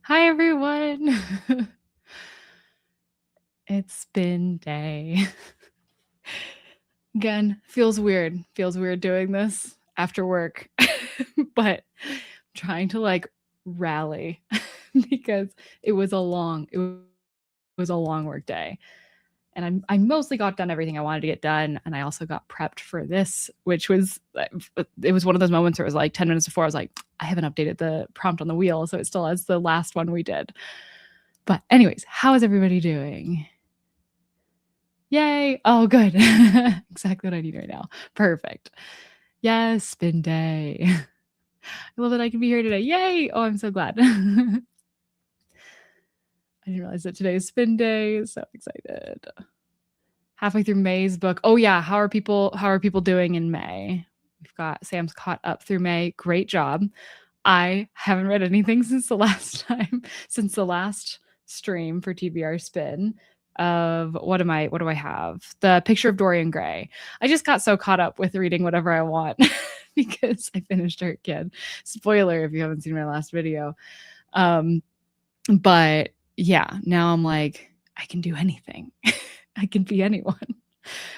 Hi, everyone. It's spin day. Again, feels weird. Feels weird doing this after work, but I'm trying to like rally because it was a long work day. And I mostly got done everything I wanted to get done, and I also got prepped for this, which was it was one of those moments where it was like 10 minutes before I was like, I haven't updated the prompt on the wheel, so it still has the last one we did. But anyways, how is everybody doing? Yay. Oh, good. Exactly what I need right now. Perfect. Yes, spin day. I love that I can be here today. Yay. Oh, I'm so glad. I didn't realize that today is spin day. So excited. Halfway through May's book. Oh yeah, how are people doing in May? We've got Sam's caught up through May. Great job. I haven't read anything since the last stream for TBR Spin of what do I have? The Picture of Dorian Gray. I just got so caught up with reading whatever I want because I finished Her Kid. Spoiler if you haven't seen my last video. But yeah, now I'm like, I can do anything. I can be anyone.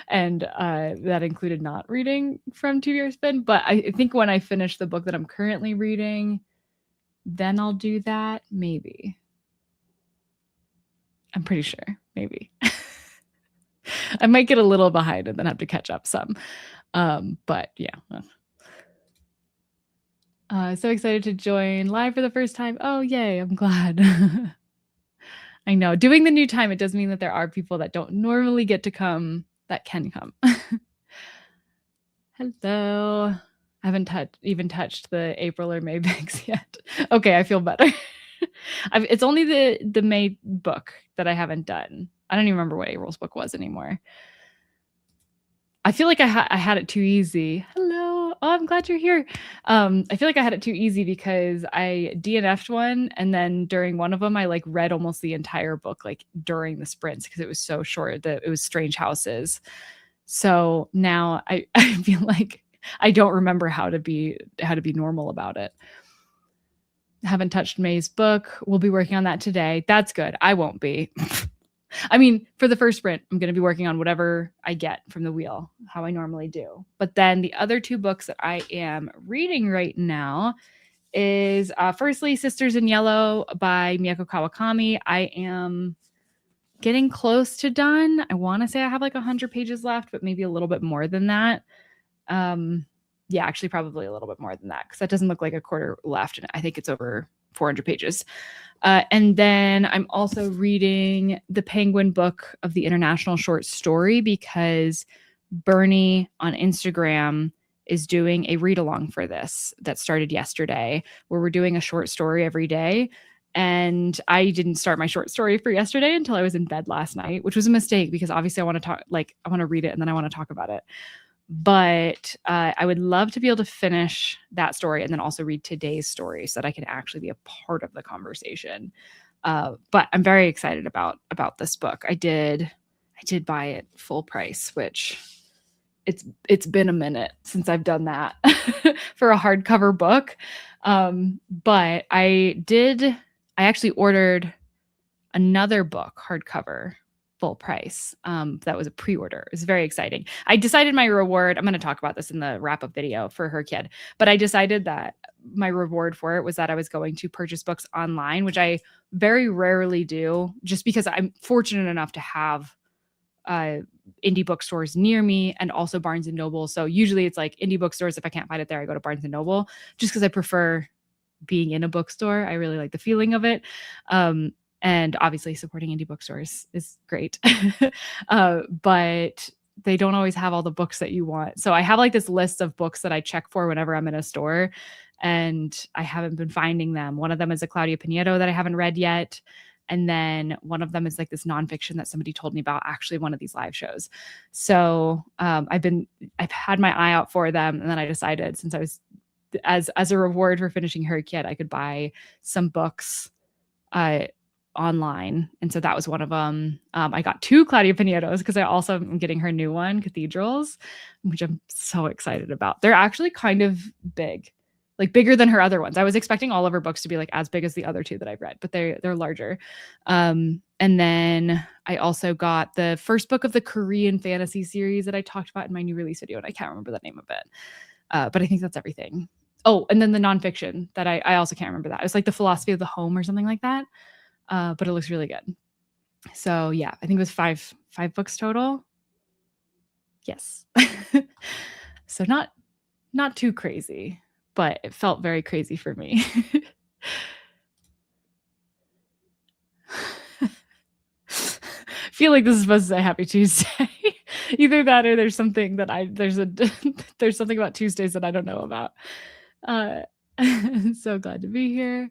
And that included not reading from TBR Spin. But I think when I finish the book that I'm currently reading, then I'll do that. Maybe. I'm pretty sure. Maybe. I might get a little behind and then have to catch up some. But yeah. So excited to join live for the first time. Oh, yay. I'm glad. I know. Doing the new time, it does mean that there are people that don't normally get to come that can come. Hello. I haven't even touched the April or May bags yet. Okay, I feel better. It's only the May book that I haven't done. I don't even remember what April's book was anymore. I feel like I had it too easy. Hello. Oh, I'm glad you're here. I feel like I had it too easy because I DNF'd one, and then during one of them, I like read almost the entire book like during the sprints because it was so short. That it was Strange Houses. So now I feel like I don't remember how to be normal about it. Haven't touched May's book. We'll be working on that today. That's good. I won't be. I mean, for the first sprint, I'm going to be working on whatever I get from the wheel, how I normally do. But then the other two books that I am reading right now is firstly Sisters in Yellow by Miyako Kawakami. I am getting close to done. I want to say I have like 100 pages left, but maybe a little bit more than that. Yeah, actually probably a little bit more than that because that doesn't look like a quarter left, and I think it's over 400 pages. And then I'm also reading the Penguin book of the International Short Story because Bernie on Instagram is doing a read along for this that started yesterday, where we're doing a short story every day. And I didn't start my short story for yesterday until I was in bed last night, which was a mistake because obviously I want to read it and then I want to talk about it. But I would love to be able to finish that story and then also read today's story so that I can actually be a part of the conversation. But I'm very excited about this book. I did buy it full price, which it's been a minute since I've done that for a hardcover book. But I actually ordered another book hardcover full price. That was a pre-order. It was very exciting. I decided my reward, I'm going to talk about this in the wrap-up video for Her Kid, but I decided that my reward for it was that I was going to purchase books online, which I very rarely do, just because I'm fortunate enough to have indie bookstores near me and also Barnes and Noble. So usually it's like indie bookstores. If I can't find it there, I go to Barnes and Noble just because I prefer being in a bookstore. I really like the feeling of it. And obviously supporting indie bookstores is great. But they don't always have all the books that you want. So I have like this list of books that I check for whenever I'm in a store, and I haven't been finding them. One of them is a Claudia Pinedo that I haven't read yet. And then one of them is like this nonfiction that somebody told me about, actually one of these live shows. So I've had my eye out for them. And then I decided, since I was, as a reward for finishing Her Kid, I could buy some books online. And so that was one of them. I got 2 Claudia Pinedos because I also am getting her new one, Cathedrals, which I'm so excited about. They're actually kind of big. like bigger than her other ones. I was expecting all of her books to be like as big as the other two that I've read, but they're larger. And then I also got the first book of the Korean fantasy series that I talked about in my new release video, and I can't remember the name of it. But I think that's everything. Oh, and then the nonfiction that I also can't remember that. It's like The Philosophy of the Home or something like that. But it looks really good. So yeah, I think it was five books total. Yes. So not too crazy, but it felt very crazy for me. Feel like this is supposed to say Happy Tuesday. Either that or there's something that there's something about Tuesdays that I don't know about. So glad to be here.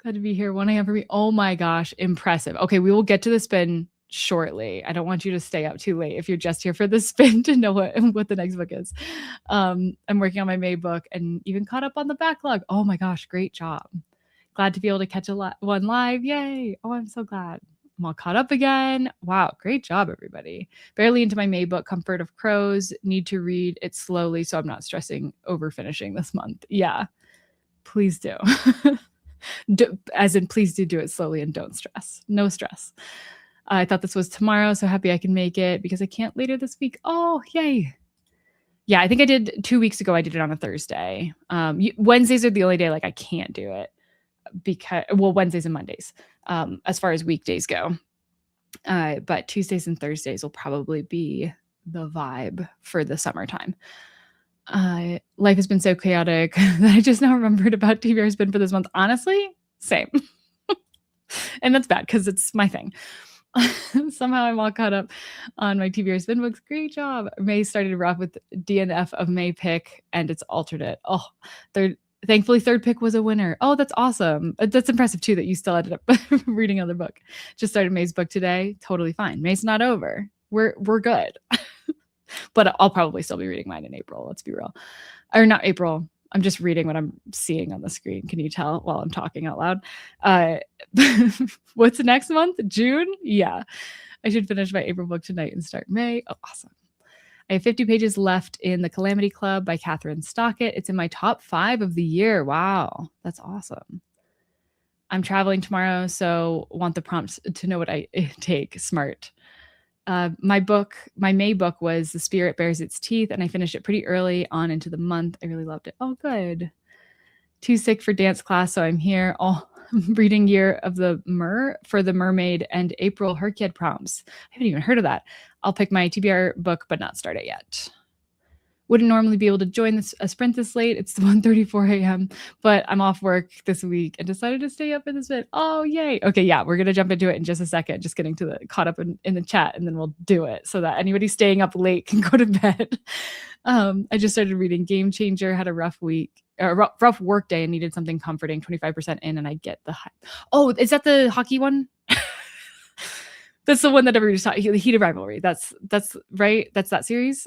Glad to be here. 1 a.m. for me. Oh my gosh, impressive. Okay, we will get to the spin shortly. I don't want you to stay up too late if you're just here for the spin to know what the next book is. I'm working on my May book and even caught up on the backlog. Oh my gosh, great job. Glad to be able to catch one live. Yay. Oh, I'm so glad. I'm all caught up again. Wow, great job, everybody. Barely into my May book, Comfort of Crows. Need to read it slowly so I'm not stressing over finishing this month. Yeah, please do. As in, please do it slowly and don't stress. No stress. I thought this was tomorrow, so happy I can make it because I can't later this week. Oh, yay. Yeah, I think I did 2 weeks ago. I did it on a Thursday. Wednesdays are the only day like I can't do it because, well, Wednesdays and Mondays as far as weekdays go. But Tuesdays and Thursdays will probably be the vibe for the summertime. Life has been so chaotic that I just now remembered about TBR Spin for this month. Honestly, same. And that's bad because it's my thing. Somehow I'm all caught up on my TBR Spin books. Great job. May started rough with DNF of May pick and its alternate. Oh, thankfully third pick was a winner. Oh, that's awesome. That's impressive too that you still ended up reading another book. Just started May's book today. Totally fine. May's not over. We're good. But I'll probably still be reading mine in April. Let's be real. Or not April. I'm just reading what I'm seeing on the screen. Can you tell while I'm talking out loud? What's the next month? June? Yeah. I should finish my April book tonight and start May. Oh, awesome. I have 50 pages left in The Calamity Club by Catherine Stockett. It's in my top 5 of the year. Wow. That's awesome. I'm traveling tomorrow, so want the prompts to know what I take. Smart. My May book was The Spirit Bears Its Teeth, and I finished it pretty early on into the month. I really loved it. Oh, good. Too sick for dance class, so I'm here. Oh, reading Year of the Mer for the Mermaid and April Herkyed prompts. I haven't even heard of that. I'll pick my TBR book, but not start it yet. Wouldn't normally be able to join a sprint this late. It's 1:34 a.m., but I'm off work this week and decided to stay up in this bit. Oh, yay. Okay, yeah, we're going to jump into it in just a second. Just getting to caught up in the chat, and then we'll do it so that anybody staying up late can go to bed. I just started reading Game Changer, had a rough week, rough work day, and needed something comforting. 25% in, and I get the hype. Oh, is that the hockey one? That's the one that everybody's talking. The Heat of Rivalry. That's right. That's that series.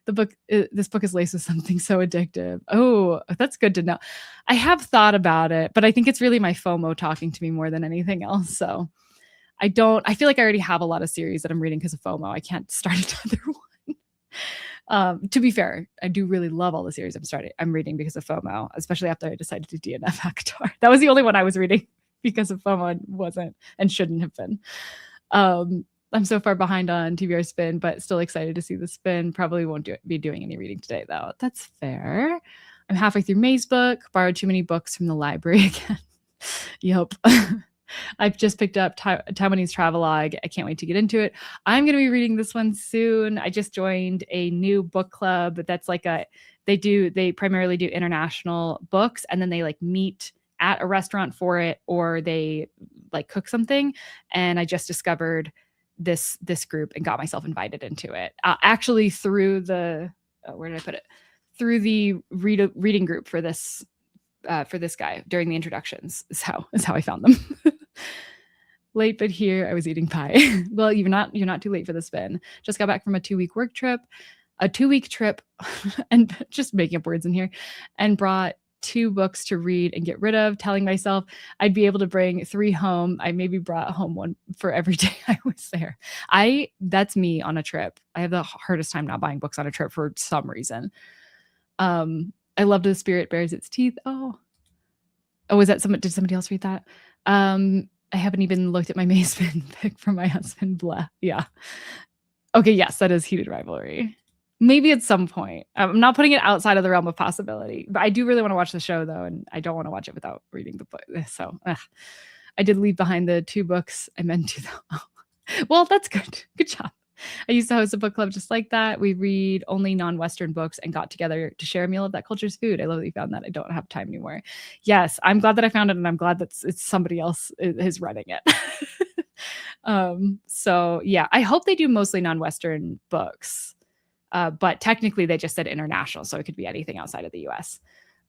This book is laced with something so addictive. Oh, that's good to know. I have thought about it, but I think it's really my FOMO talking to me more than anything else. So I feel like I already have a lot of series that I'm reading because of FOMO. I can't start another one. To be fair, I do really love all the series I'm reading because of FOMO, especially after I decided to DNF Hector. That was the only one I was reading because of FOMO and wasn't and shouldn't have been. I'm so far behind on TBR Spin, but still excited to see the spin. Probably won't be doing any reading today, though. That's fair. I'm halfway through May's book. Borrowed too many books from the library again. Yep. I've just picked up Taiwanese Travelogue. I can't wait to get into it. I'm going to be reading this one soon. I just joined a new book club that's like they primarily do international books, and then they like meet at a restaurant for it, or they like cook something. And I just discovered this group and got myself invited into it. Actually through the where did I put it? Through the reading group for this guy during the introductions is how I found them. Late but here. I was eating pie. Well, you're not too late for the spin. Just got back from a 2-week trip, and just making up words in here, and brought 2 books to read and get rid of, telling myself I'd be able to bring 3 home. I maybe brought home 1 for every day I was there. That's me on a trip. I have the hardest time not buying books on a trip for some reason. I loved The Spirit Bares Its Teeth. Oh, was that did somebody else read that? I haven't even looked at my May Spin pick from my husband. Blah. Yeah. Okay, yes, that is Heated Rivalry. Maybe at some point. I'm not putting it outside of the realm of possibility, but I do really want to watch the show though, and I don't want to watch it without reading the book. So I did leave behind the 2 books I meant to though. Well, that's good. Good job. I used to host a book club just like that. We read only non-Western books and got together to share a meal of that culture's food. I love that you found that. I don't have time anymore. Yes, I'm glad that I found it, and I'm glad that it's somebody else is running it. So yeah, I hope they do mostly non-Western books. But technically they just said international, so it could be anything outside of the US.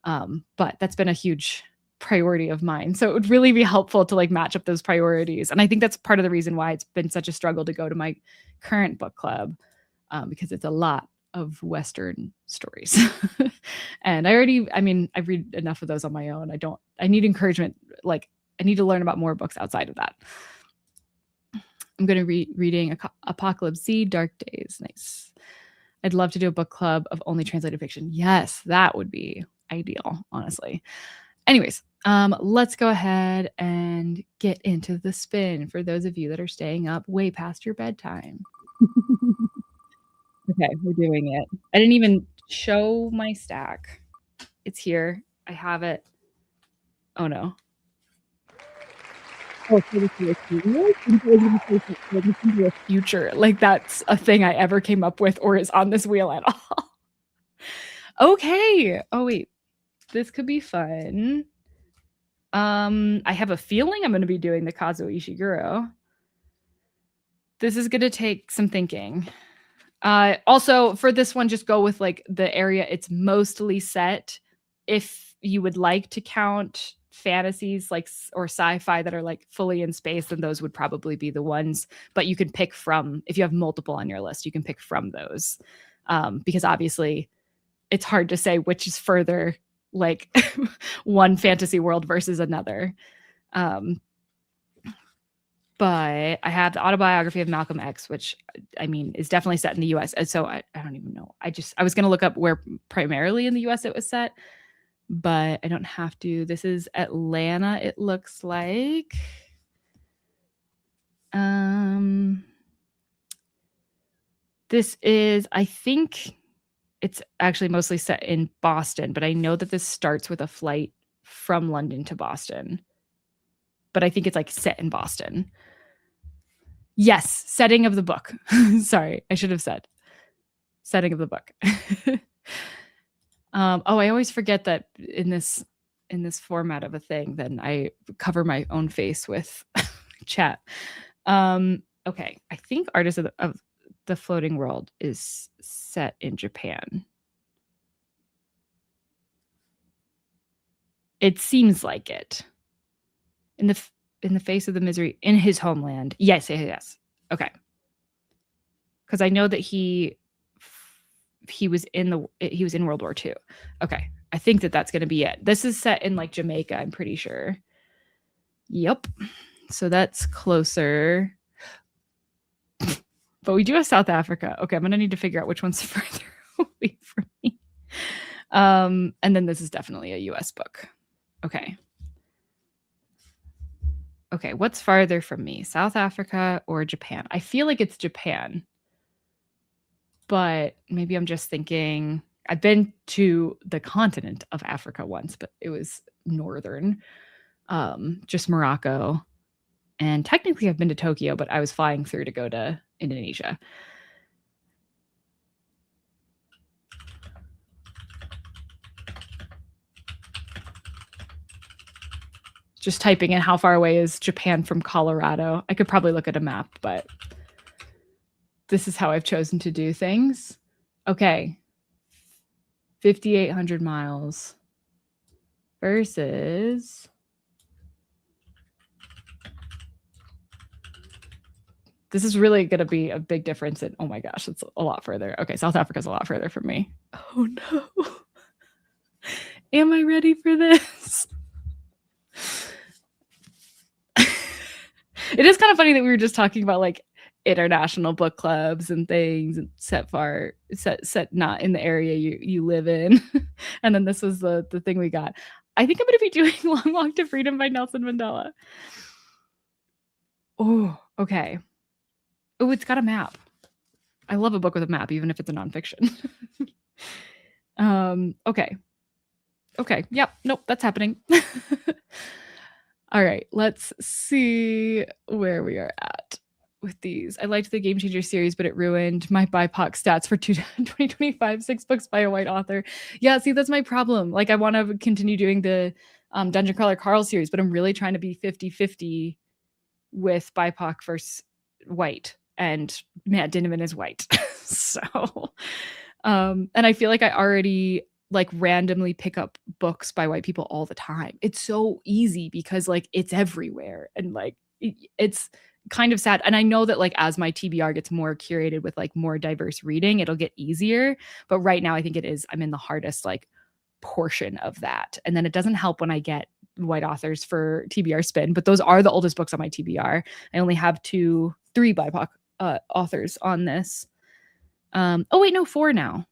But that's been a huge priority of mine. So it would really be helpful to like match up those priorities. And I think that's part of the reason why it's been such a struggle to go to my current book club, because it's a lot of Western stories. And I read enough of those on my own. I need encouragement. Like I need to learn about more books outside of that. I'm going to be reading Apocalypse Z, Dark Days. Nice. I'd love to do a book club of only translated fiction. Yes, that would be ideal, honestly. Anyways, let's go ahead and get into the spin for those of you that are staying up way past your bedtime. Okay, we're doing it. I didn't even show my stack. It's here. I have it. Oh no. Oh, so this is a future. Like that's a thing I ever came up with or is on this wheel at all. Okay. Oh wait. This could be fun. I have a feeling I'm going to be doing the Kazuo Ishiguro. This is going to take some thinking. Also, for this one, just go with like the area it's mostly set. If you would like to count fantasies like or sci-fi that are like fully in space, then those would probably be the ones. But you can pick from, if you have multiple on your list, you can pick from those. Because obviously it's hard to say which is further like one fantasy world versus another. But I have the autobiography of Malcolm X, which I mean is definitely set in the US. And so I don't even know. I was going to look up where primarily in the US it was set, but I don't have to. This is Atlanta, it looks like. This is, I think it's actually mostly set in Boston, but I know that this starts with a flight from London to Boston. But I think it's like set in Boston. Yes, setting of the book. Sorry, I should have said setting of the book. I always forget that in this format of a thing, then I cover my own face with chat. Okay, I think Artist of the Floating World is set in Japan. It seems like it. In the face of the misery in his homeland. Yes. Okay. Because I know that he was in World War II. Okay. I think that's going to be it. This is set in like Jamaica, I'm pretty sure. Yep. So that's closer. But we do have South Africa. Okay, I'm going to need to figure out which one's further away from me. And then this is definitely a US book. Okay. Okay, what's farther from me? South Africa or Japan? I feel like it's Japan. But maybe I'm just thinking, I've been to the continent of Africa once, but it was northern, just Morocco. And technically I've been to Tokyo, but I was flying through to go to Indonesia. Just typing in how far away is Japan from Colorado. I could probably look at a map, but this is how I've chosen to do things. Okay. 5,800 miles versus this is really going to be a big difference in, oh my gosh, it's a lot further. Okay, South Africa's a lot further from me. Oh no. Am I ready for this? It is kind of funny that we were just talking about like international book clubs and things, and set not in the area you live in. And then this was the thing we got. I think I'm going to be doing Long Walk to Freedom by Nelson Mandela. Oh, okay. Oh, it's got a map. I love a book with a map, even if it's a nonfiction. Okay. Yep. Nope. That's happening. All right. Let's see where we are at with these. I liked the Game Changer series, but it ruined my BIPOC stats for 2025, 6 books by a white author. Yeah. See, that's my problem. Like, I want to continue doing the Dungeon Crawler Carl series, but I'm really trying to be 50-50 with BIPOC versus white, and Matt Dinniman is white. So, and I feel like I already like randomly pick up books by white people all the time. It's so easy because like it's everywhere, and like it's kind of sad. And I know that like as my TBR gets more curated with like more diverse reading, it'll get easier. But right now I think I'm in the hardest like portion of that. And then it doesn't help when I get white authors for TBR Spin, but those are the oldest books on my TBR. I only have 3 BIPOC authors on this. Oh wait, no, 4 now.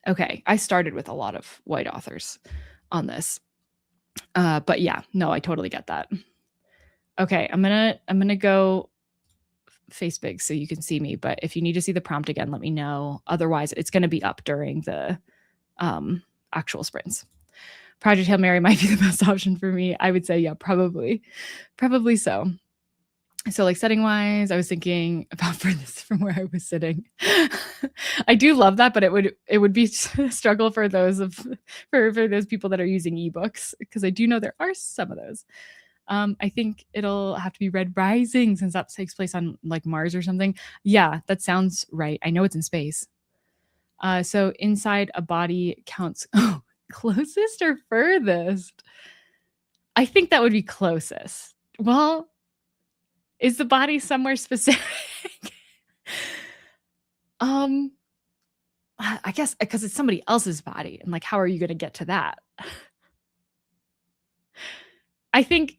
Okay, I started with a lot of white authors on this. But yeah, no, I totally get that. Okay, I'm gonna go face big so you can see me, but if you need to see the prompt again, let me know. Otherwise, it's gonna be up during the actual sprints. Project Hail Mary might be the best option for me. I would say, yeah, probably so. So like setting wise, I was thinking about furthest from where I was sitting. I do love that, but it would be a struggle for those for those people that are using ebooks, because I do know there are some of those. I think it'll have to be Red Rising, since that takes place on like Mars or something. Yeah, that sounds right. I know it's in space. So inside a body counts. Oh, closest or furthest? I think that would be closest. Well, is the body somewhere specific? I guess because it's somebody else's body, and like, how are you going to get to that? I think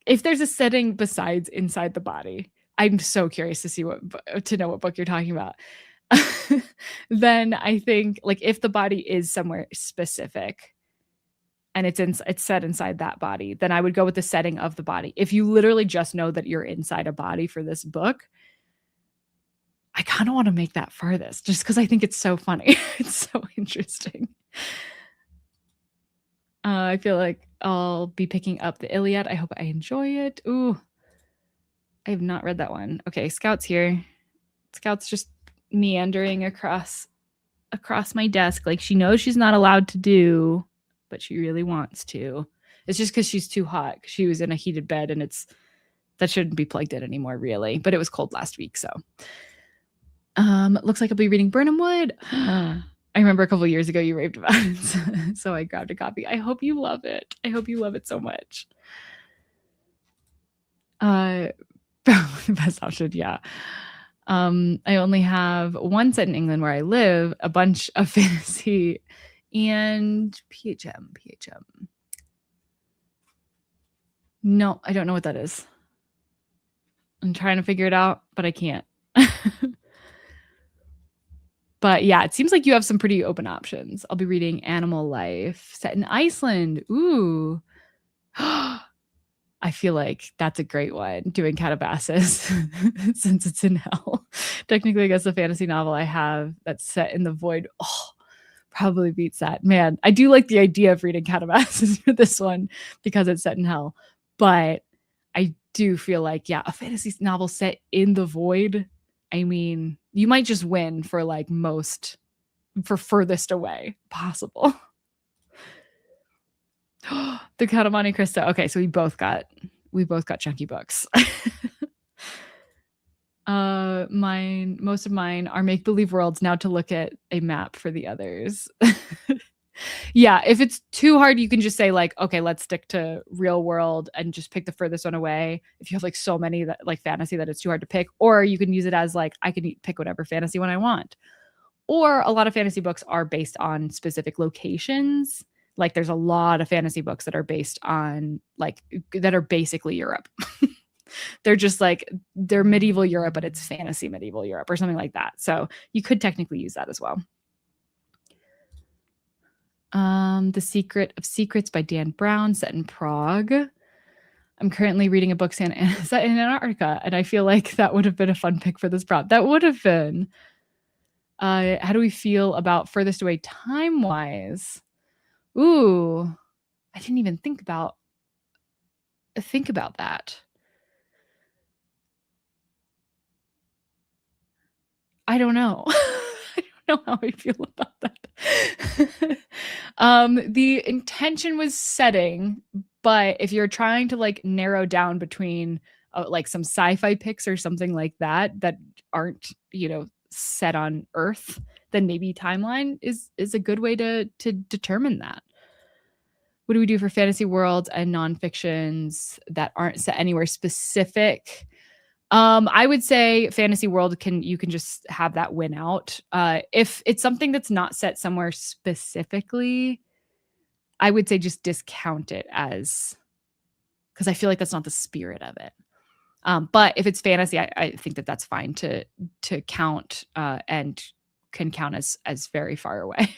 if there's a setting besides inside the body, I'm so curious to know what book you're talking about. Then I think like if the body is somewhere specific and it's set inside that body, then I would go with the setting of the body. If you literally just know that you're inside a body for this book, I kind of want to make that furthest, just because I think it's so funny. It's so interesting. I feel like I'll be picking up the Iliad. I hope I enjoy it. Ooh, I have not read that one. Okay, Scout's here. Scout's just meandering across my desk like she knows she's not allowed to do, but she really wants to. It's just because she's too hot. She was in a heated bed, and that shouldn't be plugged in anymore, really. But it was cold last week, so. Looks like I'll be reading Burnham Wood. I remember a couple years ago you raved about it, so I grabbed a copy. I hope you love it. I hope you love it so much. Best option, yeah. I only have one set in England where I live, a bunch of fantasy, and PHM. No, I don't know what that is. I'm trying to figure it out, but I can't. But yeah, it seems like you have some pretty open options. I'll be reading Animal Life, set in Iceland. Ooh. I feel like that's a great one, doing Calabasas, since it's in hell. Technically, I guess the fantasy novel I have that's set in the void, probably beats that. Man, I do like the idea of reading Calabasas for this one because it's set in hell. But I do feel like, yeah, a fantasy novel set in the void, I mean, you might just win for like furthest away possible. The Count of Monte Cristo. Okay, so we both got chunky books. Most of mine are make-believe worlds, now to look at a map for the others. Yeah, if it's too hard, you can just say like, okay, let's stick to real world and just pick the furthest one away. If you have like so many that like fantasy that it's too hard to pick, or you can use it as like, I can pick whatever fantasy one I want. Or a lot of fantasy books are based on specific locations. Like there's a lot of fantasy books that are based on that are basically Europe. They're just like, they're medieval Europe, but it's fantasy medieval Europe or something like that. So you could technically use that as well. The Secret of Secrets by Dan Brown, set in Prague. I'm currently reading a book set in Antarctica, and I feel like that would have been a fun pick for this prompt. That would have been. How do we feel about furthest away time-wise? Ooh, I didn't even think about that. I don't know. I don't know how I feel about that. The intention was setting, but if you're trying to like narrow down between like some sci-fi picks or something like that aren't, set on Earth, then maybe timeline is a good way to determine that. What do we do for fantasy worlds and nonfictions that aren't set anywhere specific? I would say fantasy world you can just have that win out. If it's something that's not set somewhere specifically, I would say just discount it because I feel like that's not the spirit of it. But if it's fantasy, I think that's fine to count and can count as very far away.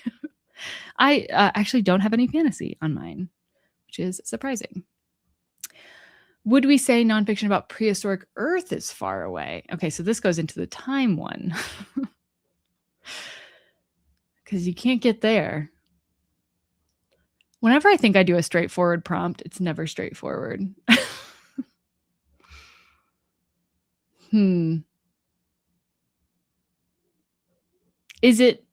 I actually don't have any fantasy on mine, which is surprising. Would we say nonfiction about prehistoric Earth is far away? Okay, so this goes into the time one. Because you can't get there. Whenever I think I do a straightforward prompt, it's never straightforward. Is it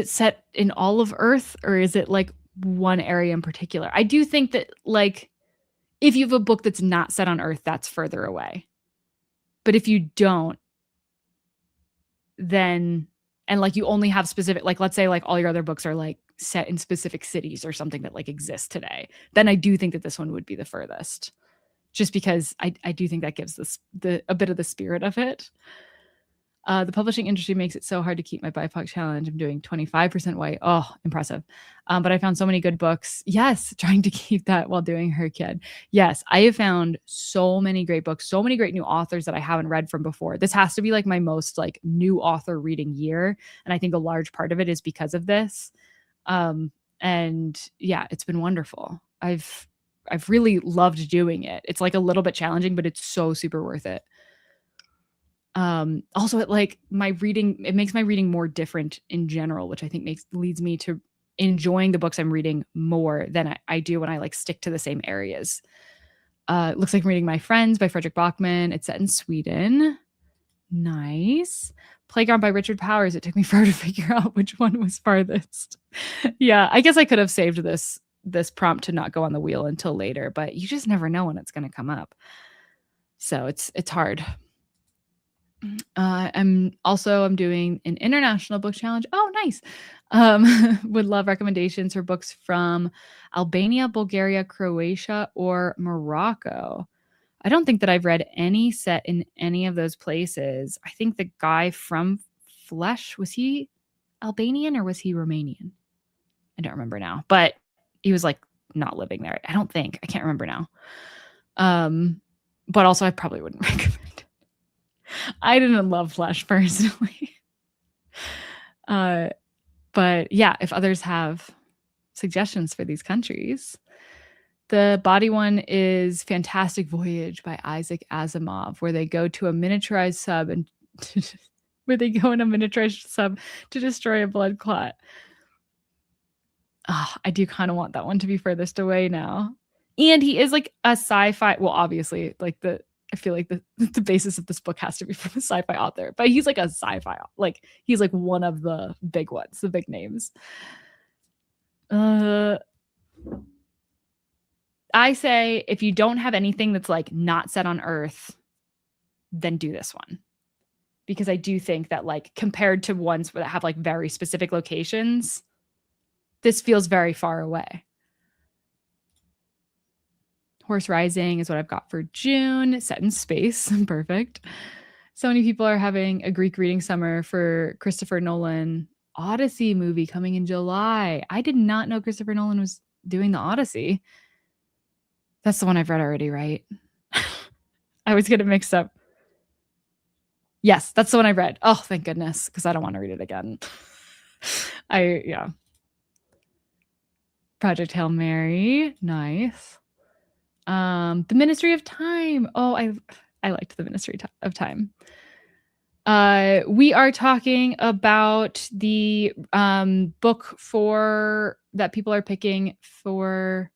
set in all of Earth, or is it like one area in particular? I do think that like if you have a book that's not set on Earth, that's further away. But if you don't, then and like you only have specific, like let's say like all your other books are like set in specific cities or something that like exist today, then I do think that this one would be the furthest, just because I do think that gives a bit of the spirit of it. The publishing industry makes it so hard to keep my BIPOC challenge. I'm doing 25% white. Oh, impressive. But I found so many good books. Yes, trying to keep that while doing Her Kid. Yes, I have found so many great books, so many great new authors that I haven't read from before. This has to be like my most like new author reading year. And I think a large part of it is because of this. And yeah, it's been wonderful. I've really loved doing it. It's like a little bit challenging, but it's so super worth it. Also it like it makes my reading more different in general, which I think leads me to enjoying the books I'm reading more than I do when I like stick to the same areas. It looks like I'm reading My Friends by Frederick Backman. It's set in Sweden. Nice. Playground by Richard Powers. It took me forever to figure out which one was farthest. Yeah, I guess I could have saved this prompt to not go on the wheel until later, but you just never know when it's going to come up. So it's hard. I'm doing an international book challenge. Oh, nice. Would love recommendations for books from Albania, Bulgaria, Croatia, or Morocco. I don't think that I've read any set in any of those places. I think the guy from Flesh, was he Albanian or was he Romanian? I don't remember now, but he was like not living there. I don't think. I can't remember now. But also I probably wouldn't recommend it. I didn't love Flesh personally. But yeah, if others have suggestions for these countries. The body one is Fantastic Voyage by Isaac Asimov, where they go to a miniaturized sub and to destroy a blood clot. Oh, I do kind of want that one to be furthest away now. And he is like a sci-fi, well, obviously, like I feel like the basis of this book has to be from a sci-fi author, but he's like a sci-fi, like he's like one of the big ones, the big names. I say if you don't have anything that's like not set on Earth, then do this one. Because I do think that like compared to ones that have like very specific locations, this feels very far away. Horse Rising is what I've got for June, set in space. Perfect. So many people are having a Greek reading summer for Christopher Nolan Odyssey movie coming in July. I did not know Christopher Nolan was doing the Odyssey. That's the one I've read already, right? I always get it mixed up. Yes, that's the one I read. Oh, thank goodness, because I don't want to read it again. Yeah. Project Hail Mary, nice. The Ministry of Time. Oh, I liked the Ministry of Time. We are talking about the book that people are picking for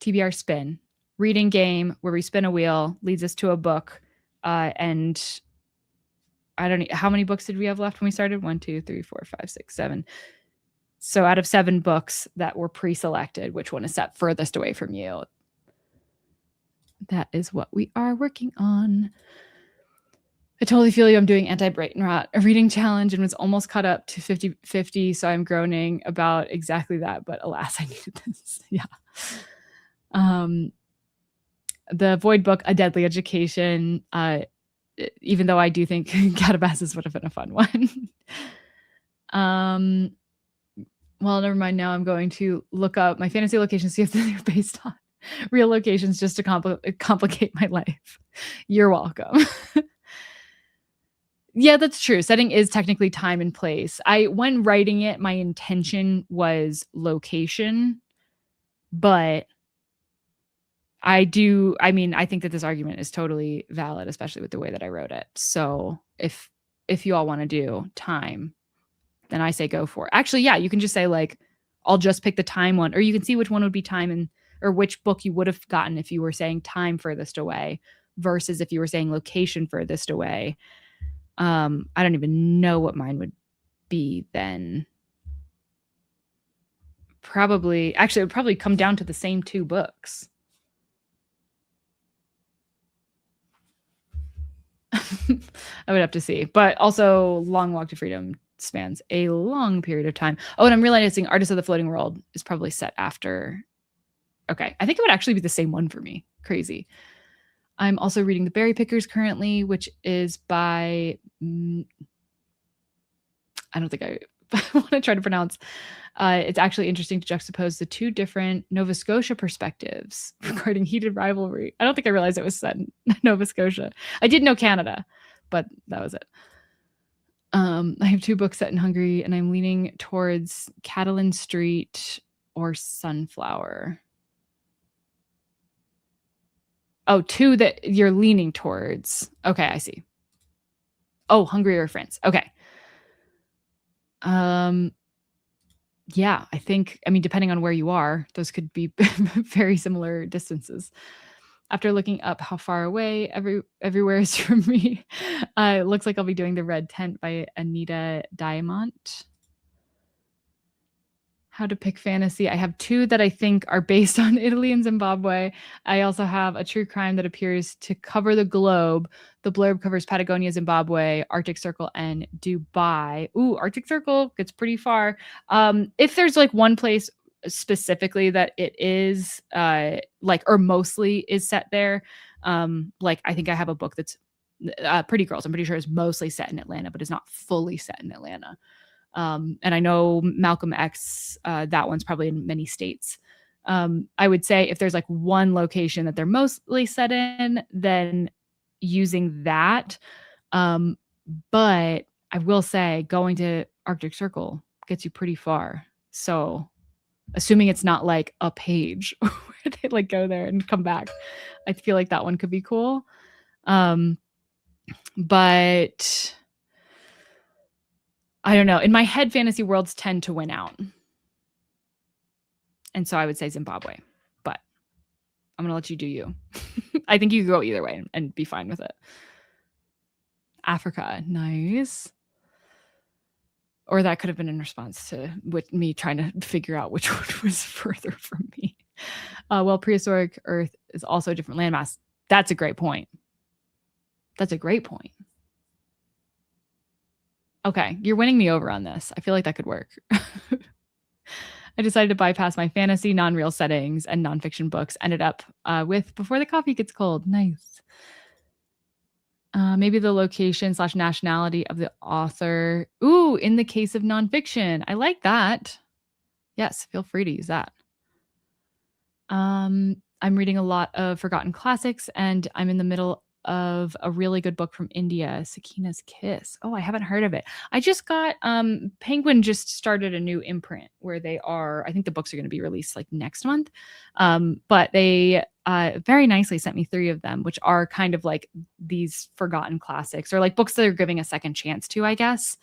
TBR Spin. Reading game where we spin a wheel, leads us to a book. And I don't know, how many books did we have left when we started? 1, 2, 3, 4, 5, 6, 7. So out of 7 books that were pre-selected, which one is set furthest away from you? That is what we are working on. I totally feel you. I'm doing anti-brain rot, a reading challenge, and was almost caught up to 50-50. So I'm groaning about exactly that. But alas, I needed this. Yeah. The Void book, A Deadly Education. Even though I do think Catabasis would have been a fun one. Well, never mind. Now I'm going to look up my fantasy locations, see if they're based on real locations, just to complicate my life. You're welcome. Yeah, that's true. Setting is technically time and place. When writing it, my intention was location, but I think that this argument is totally valid, especially with the way that I wrote it. So if you all want to do time, then I say go for it. Actually, yeah, you can just say like, I'll just pick the time one, or you can see which one would be time or which book you would have gotten if you were saying time furthest away versus if you were saying location furthest away. I don't even know what mine would be then. It would probably come down to the same 2 books. I would have to see. But also, Long Walk to Freedom spans a long period of time. Oh, and I'm realizing Artists of the Floating World is probably set after. Okay. I think it would actually be the same one for me. Crazy. I'm also reading The Berry Pickers currently, which is by, I don't think I want to try to pronounce. It's actually interesting to juxtapose the 2 different Nova Scotia perspectives regarding heated rivalry. I don't think I realized it was set in Nova Scotia. I did know Canada, but that was it. I have 2 books set in Hungary, and I'm leaning towards Catalan Street or Sunflower. Oh, 2 that you're leaning towards. Okay, I see. Oh, Hungary or France. Okay. Yeah, depending on where you are, those could be very similar distances. After looking up how far away everywhere is from me, it looks like I'll be doing The Red Tent by Anita Diamant. How to pick fantasy. I have 2 that I think are based on Italy and Zimbabwe. I also have a true crime that appears to cover the globe. The blurb covers Patagonia, Zimbabwe, Arctic Circle, and Dubai. Ooh, Arctic Circle gets pretty far. If there's like one place specifically that it is or mostly is set there, I think I have a book that's Pretty Girls. I'm pretty sure is mostly set in Atlanta, but is not fully set in Atlanta. And I know Malcolm X, that one's probably in many states. I would say if there's like one location that they're mostly set in, then using that. But I will say going to Arctic Circle gets you pretty far. So assuming it's not like a page where they like go there and come back, I feel like that one could be cool. But I don't know. In my head, fantasy worlds tend to win out. And so I would say Zimbabwe, but I'm going to let you do you. I think you could go either way and be fine with it. Africa, nice. Or that could have been in response to with me trying to figure out which one was further from me. Prehistoric Earth is also a different landmass. That's a great point. Okay, you're winning me over on this. I feel like that could work. I decided to bypass my fantasy, non-real settings, and nonfiction books. Ended up with Before the Coffee Gets Cold. Nice. Maybe the location / nationality of the author. Ooh, in the case of nonfiction. I like that. Yes, feel free to use that. I'm reading a lot of forgotten classics, and I'm in the middle of a really good book from India, Sakina's Kiss. Oh, I haven't heard of it. I just got Penguin just started a new imprint where they are, I think the books are going to be released like next month. But they very nicely sent me 3 of them, which are kind of like these forgotten classics or like books that are giving a second chance to, I guess.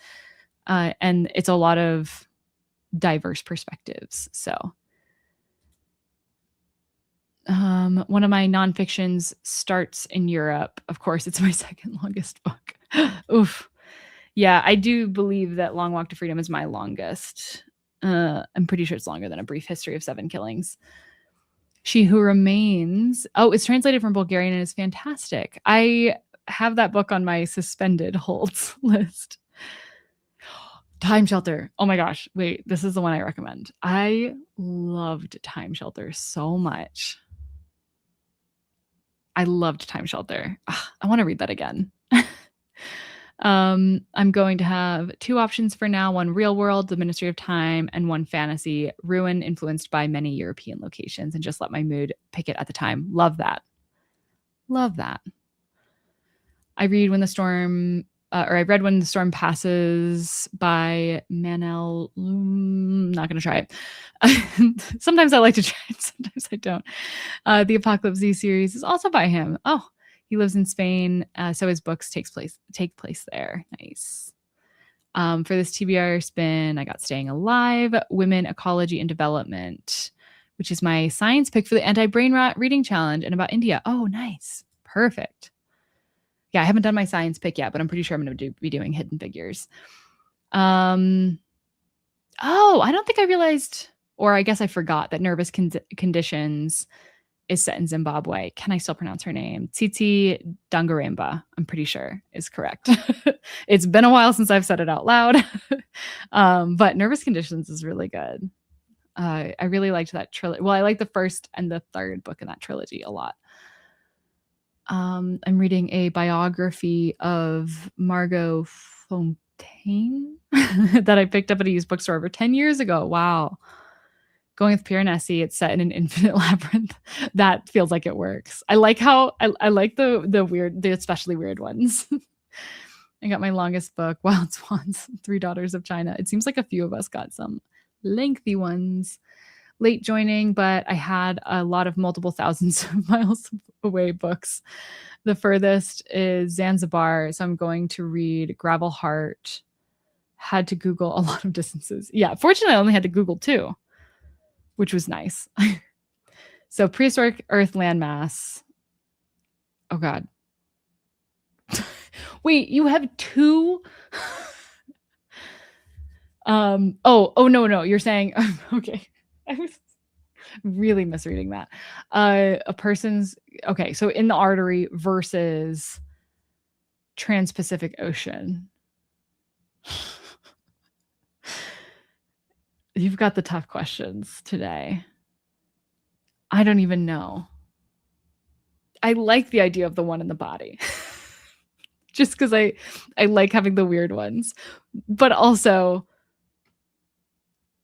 And it's a lot of diverse perspectives. So one of my nonfictions starts in Europe. Of course, it's my second longest book. Oof. Yeah, I do believe that Long Walk to Freedom is my longest. I'm pretty sure it's longer than A Brief History of 7 Killings. She Who Remains. Oh, it's translated from Bulgarian and is fantastic. I have that book on my suspended holds list. Time Shelter. Oh my gosh. Wait, this is the one I recommend. I loved Time Shelter so much. I loved Time Shelter. Ugh, I want to read that again. I'm going to have 2 options for now, one real world, The Ministry of Time, and one fantasy, Ruin, influenced by many European locations, and just let my mood pick it at the time. Love that. Love that. I read When the Storm, or I read When the Storm Passes by Manel. Not going to try it. Sometimes I like to try it, sometimes I don't. The Apocalypse Z series is also by him. Oh, he lives in Spain, so his books take place there. Nice. For this TBR spin, I got Staying Alive, Women, Ecology, and Development, which is my science pick for the Anti-Brain Rot Reading Challenge, and about India. Oh, nice. Perfect. Yeah, I haven't done my science pick yet, but I'm pretty sure I'm going to be doing Hidden Figures. Oh, I don't think I realized, or I guess I forgot that Nervous Conditions is set in Zimbabwe. Can I still pronounce her name? Tsitsi Dangaremba, I'm pretty sure is correct. It's been a while since I've said it out loud. But Nervous Conditions is really good. I really liked that trilogy. Well, I like the first and the third book in that trilogy a lot. I'm reading a biography of Margot Fontaine that I picked up at a used bookstore over 10 years ago. Wow. Going with Piranesi, it's set in an infinite labyrinth. That feels like it works. I like how I like the weird, the especially weird ones. I got my longest book, Wild Swans, 3 Daughters of China. It seems like a few of us got some lengthy ones. Late joining, but I had a lot of multiple thousands of miles away books. The furthest is Zanzibar, so I'm going to read Gravel Heart. Had to Google a lot of distances. Yeah, fortunately, I only had to Google 2, which was nice. So Prehistoric Earth Landmass. Oh, God. Wait, you have 2? No. You're saying, okay. I was really misreading that. A person's, okay, so in the artery versus Trans-Pacific Ocean. You've got the tough questions today. I don't even know. I like the idea of the one in the body. Just because I like having the weird ones. But also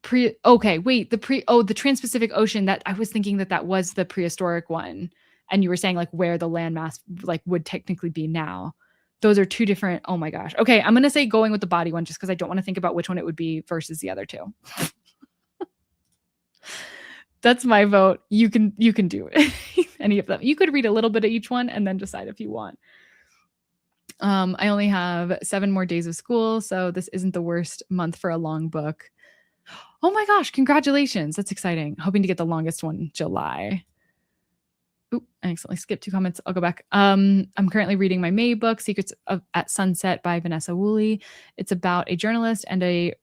the Trans-Pacific Ocean, that I was thinking that was the prehistoric one, and you were saying like where the landmass like would technically be now. Those are 2 different. Oh my gosh. Okay, I'm gonna say going with the body one just because I don't want to think about which one it would be versus the other 2. That's my vote. You can do it. Any of them. You could read a little bit of each one and then decide if you want. I only have 7 more days of school, so this isn't the worst month for a long book. Oh my gosh, congratulations. That's exciting. Hoping to get the longest one in July. Oop, I accidentally skipped 2 comments. I'll go back. I'm currently reading my May book, Secrets at Sunset by Vanessa Woolley. It's about a journalist and a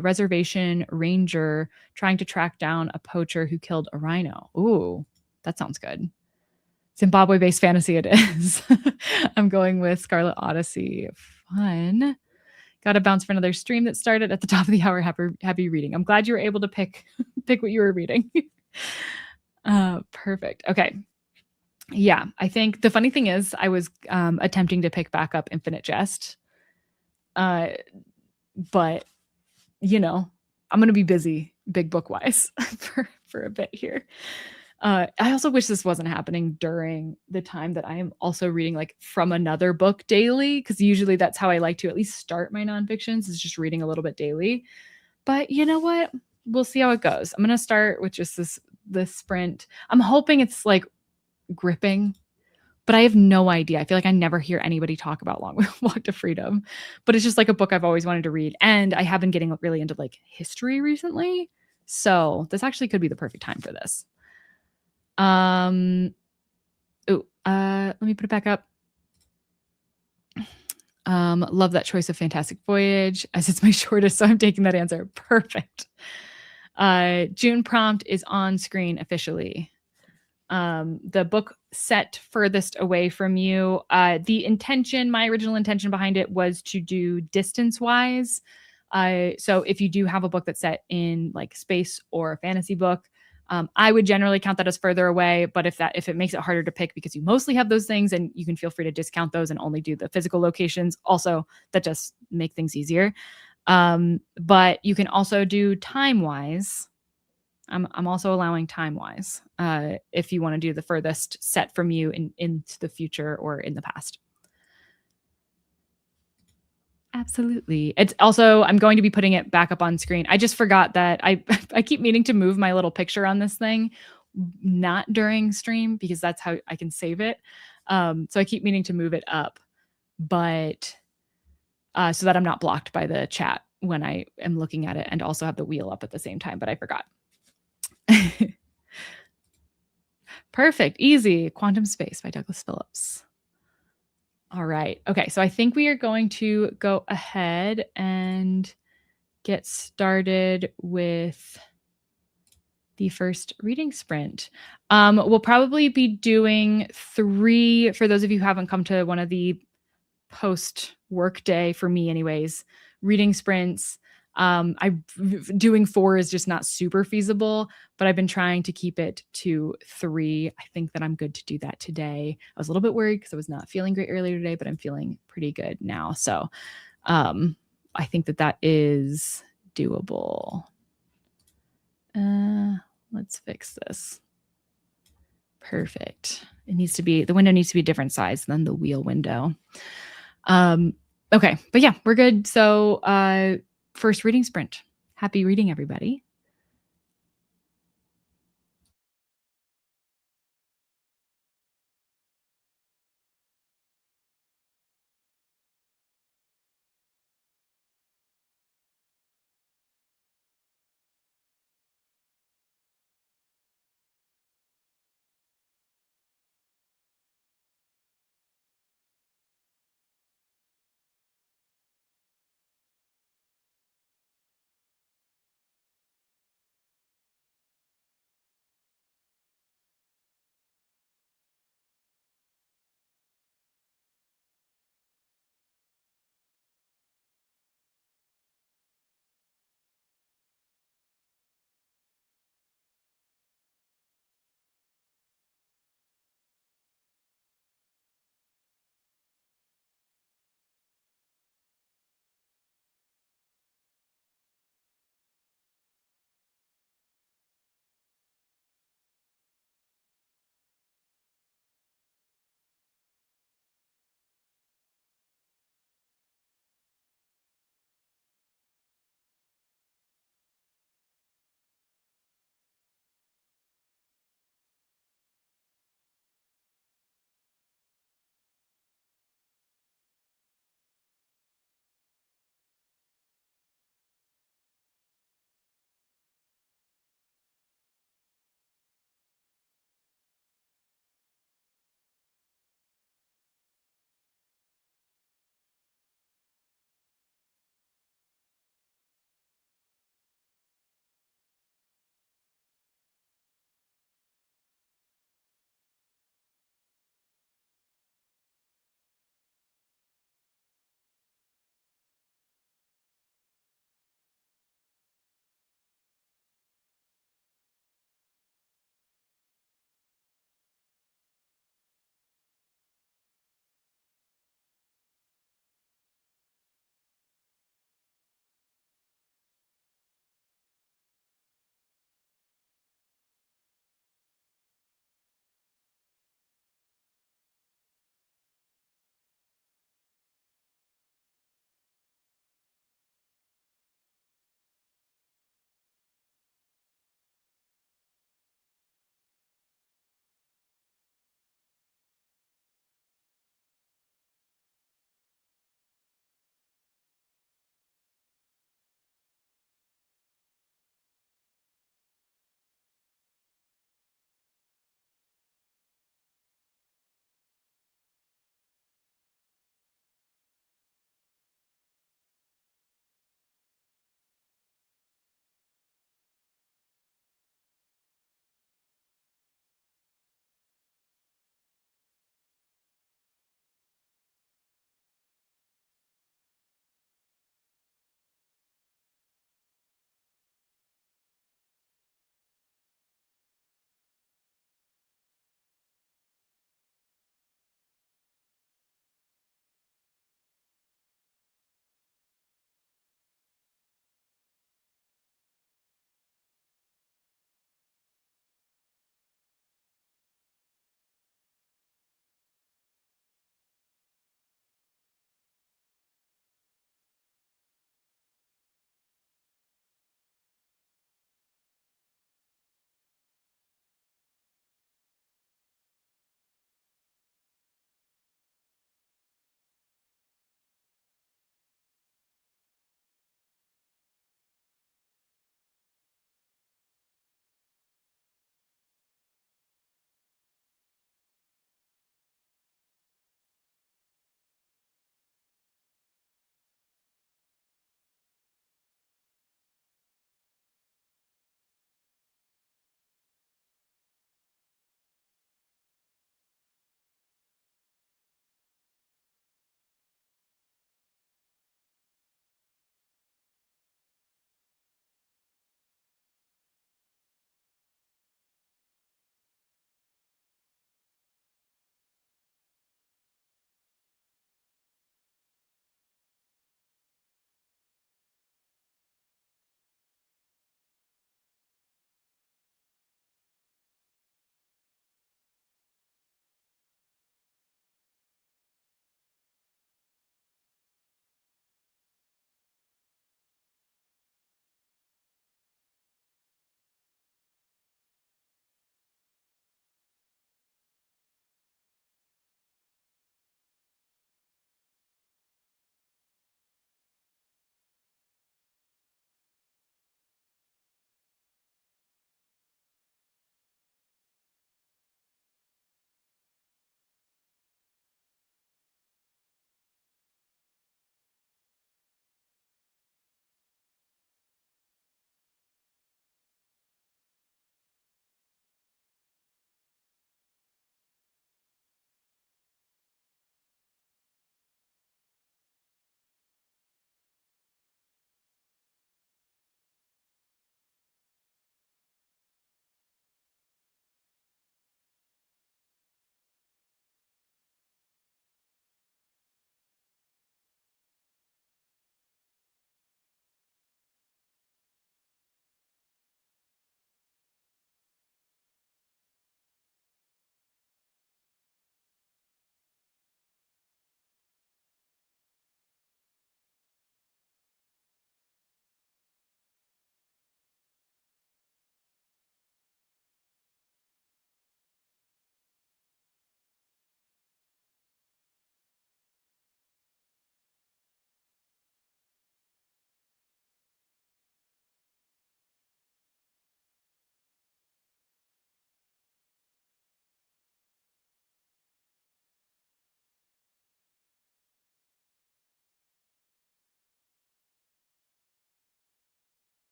reservation ranger trying to track down a poacher who killed a rhino. Ooh, that sounds good. Zimbabwe-based fantasy it is. I'm going with Scarlet Odyssey. Fun. Got to bounce for another stream that started at the top of the hour. Happy reading. I'm glad you were able to pick what you were reading. Perfect. Okay. Yeah, I think the funny thing is I was attempting to pick back up Infinite Jest. But I'm going to be busy big book wise for a bit here. I also wish this wasn't happening during the time that I am also reading like from another book daily, because usually that's how I like to at least start my nonfictions, is just reading a little bit daily. But you know what? We'll see how it goes. I'm gonna start with just this sprint. I'm hoping it's like gripping, but I have no idea. I feel like I never hear anybody talk about Long Walk to Freedom, but it's just like a book I've always wanted to read, and I have been getting really into like history recently, so this actually could be the perfect time for this. Um, let me put it back up. Love that choice of Fantastic Voyage, as it's my shortest, so I'm taking that answer. Perfect. June prompt is on screen officially. The book set furthest away from you. My original intention behind it was to do distance wise. So if you do have a book that's set in like space or a fantasy book, I would generally count that as further away. But if it makes it harder to pick because you mostly have those things, and you can feel free to discount those and only do the physical locations. Also, that just make things easier. But you can also do time wise. I'm also allowing time wise, if you want to do the furthest set from you into the future or in the past. Absolutely. It's also, I'm going to be putting it back up on screen. I just forgot that I keep meaning to move my little picture on this thing, not during stream, because that's how I can save it. So I keep meaning to move it up, but so that I'm not blocked by the chat when I am looking at it, and also have the wheel up at the same time, but I forgot. Perfect. Easy. Quantum Space by Douglas Phillips. All right. Okay. So I think we are going to go ahead and get started with the first reading sprint. We'll probably be doing 3, for those of you who haven't come to one of the post work day, for me anyways, reading sprints. Doing 4 is just not super feasible, but I've been trying to keep it to 3. I think that I'm good to do that today. I was a little bit worried because I was not feeling great earlier today, but I'm feeling pretty good now. So I think that is doable. Let's fix this. Perfect. The window needs to be a different size than the wheel window. Okay, but yeah, we're good. So first reading sprint. Happy reading, everybody.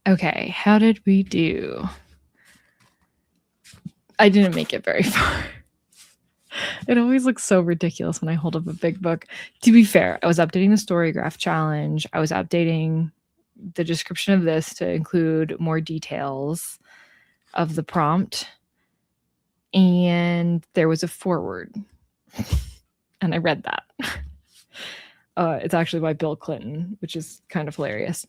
Okay, how did we do? I didn't make it very far. It always looks so ridiculous when I hold up a big book. To be fair, I was updating the Storygraph challenge. I was updating the description of this to include more details of the prompt. And there was a foreword. And I read that. It's actually by Bill Clinton, which is kind of hilarious.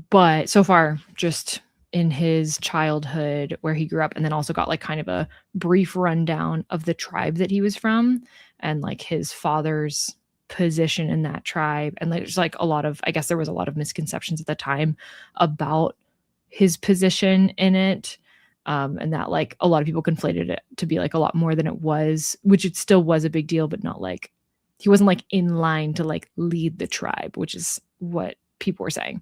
But so far, just in his childhood where he grew up, and then also got like kind of a brief rundown of the tribe that he was from and like his father's position in that tribe. And there's like a lot of, I guess there was a lot of misconceptions at the time about his position in it. And that like a lot of people conflated it to be like a lot more than it was, which it still was a big deal, but not like he wasn't like in line to like lead the tribe, which is what people were saying.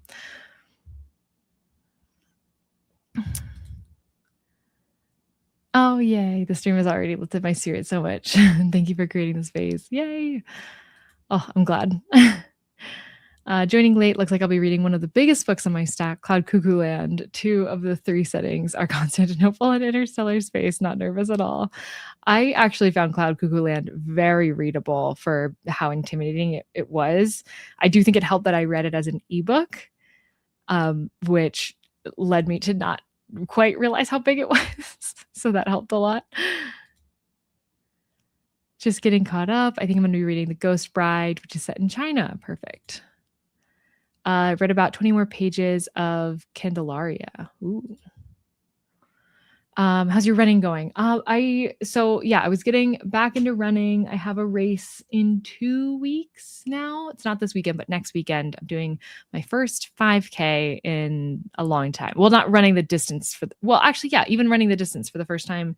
Oh, yay. The stream has already lifted my spirit so much. Thank you for creating the space. Yay. Oh, I'm glad. Joining late, looks like I'll be reading one of the biggest books on my stack, Cloud Cuckoo Land. 2 of the 3 settings are Constantinople and Interstellar Space. Not nervous at all. I actually found Cloud Cuckoo Land very readable for how intimidating it was. I do think it helped that I read it as an ebook, which led me to not quite realize how big it was. So that helped a lot. Just getting caught up. I think I'm going to be reading The Ghost Bride, which is set in China. Perfect. I read about 20 more pages of Candelaria. Ooh. How's your running going? I was getting back into running. I have a race in 2 weeks now. It's not this weekend, but next weekend I'm doing my first 5K in a long time. Well, not running the distance even running the distance for the first time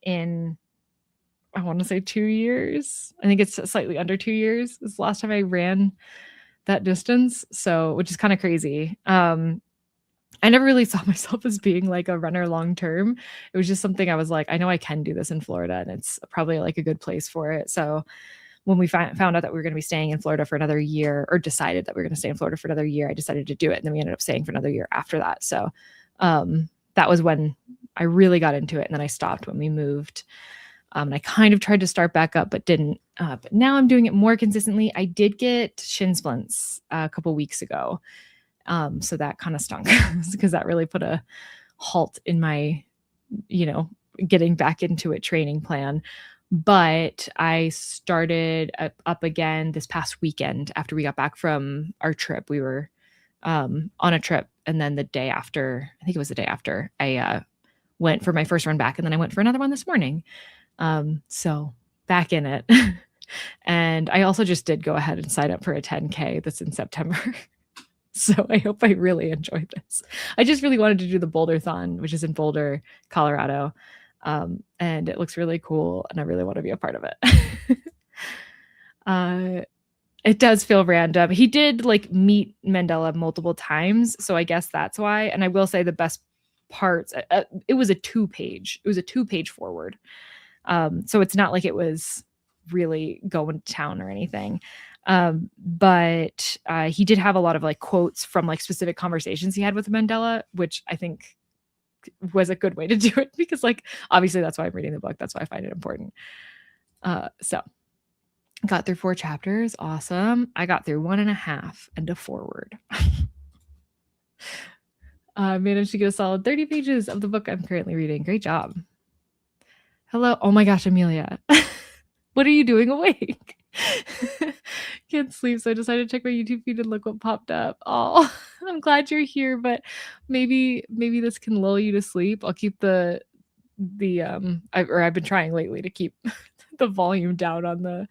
in, I want to say 2 years. I think it's slightly under 2 years. It's the last time I ran that distance. So, which is kind of crazy. I never really saw myself as being like a runner long term. It was just something I was like, I know I can do this in Florida and it's probably like a good place for it. So when we found out that we were going to be staying in Florida for another year, or decided that we were going to stay in Florida for another year, I decided to do it. And then we ended up staying for another year after that. So that was when I really got into it. And then I stopped when we moved. And I kind of tried to start back up, but didn't. But now I'm doing it more consistently. I did get shin splints a couple weeks ago. So that kind of stunk because that really put a halt in my, getting back into it training plan. But I started up again this past weekend after we got back from our trip. We were on a trip, and then the day after, I think it was the day after, I went for my first run back, and then I went for another one this morning. So back in it. And I also just did go ahead and sign up for a 10K that's in September. So I hope I really enjoy this. I just really wanted to do the Boulder-thon, which is in Boulder, Colorado. And it looks really cool, and I really want to be a part of it. It does feel random. He did like meet Mandela multiple times, so I guess that's why. And I will say the best parts, it was a 2-page forward. So it's not like it was really going to town or anything. But he did have a lot of like quotes from like specific conversations he had with Mandela, which I think was a good way to do it, because like obviously that's why I'm reading the book. That's why I find it important. So got through 4 chapters. Awesome. I got through 1.5 and a forward. Managed to get a solid 30 pages of the book I'm currently reading. Great job. Hello. Oh my gosh, Amelia. What are you doing awake? Can't sleep, so I decided to check my YouTube feed and look what popped up. Oh, I'm glad you're here, but maybe this can lull you to sleep. I'll keep I've been trying lately to keep the volume down on the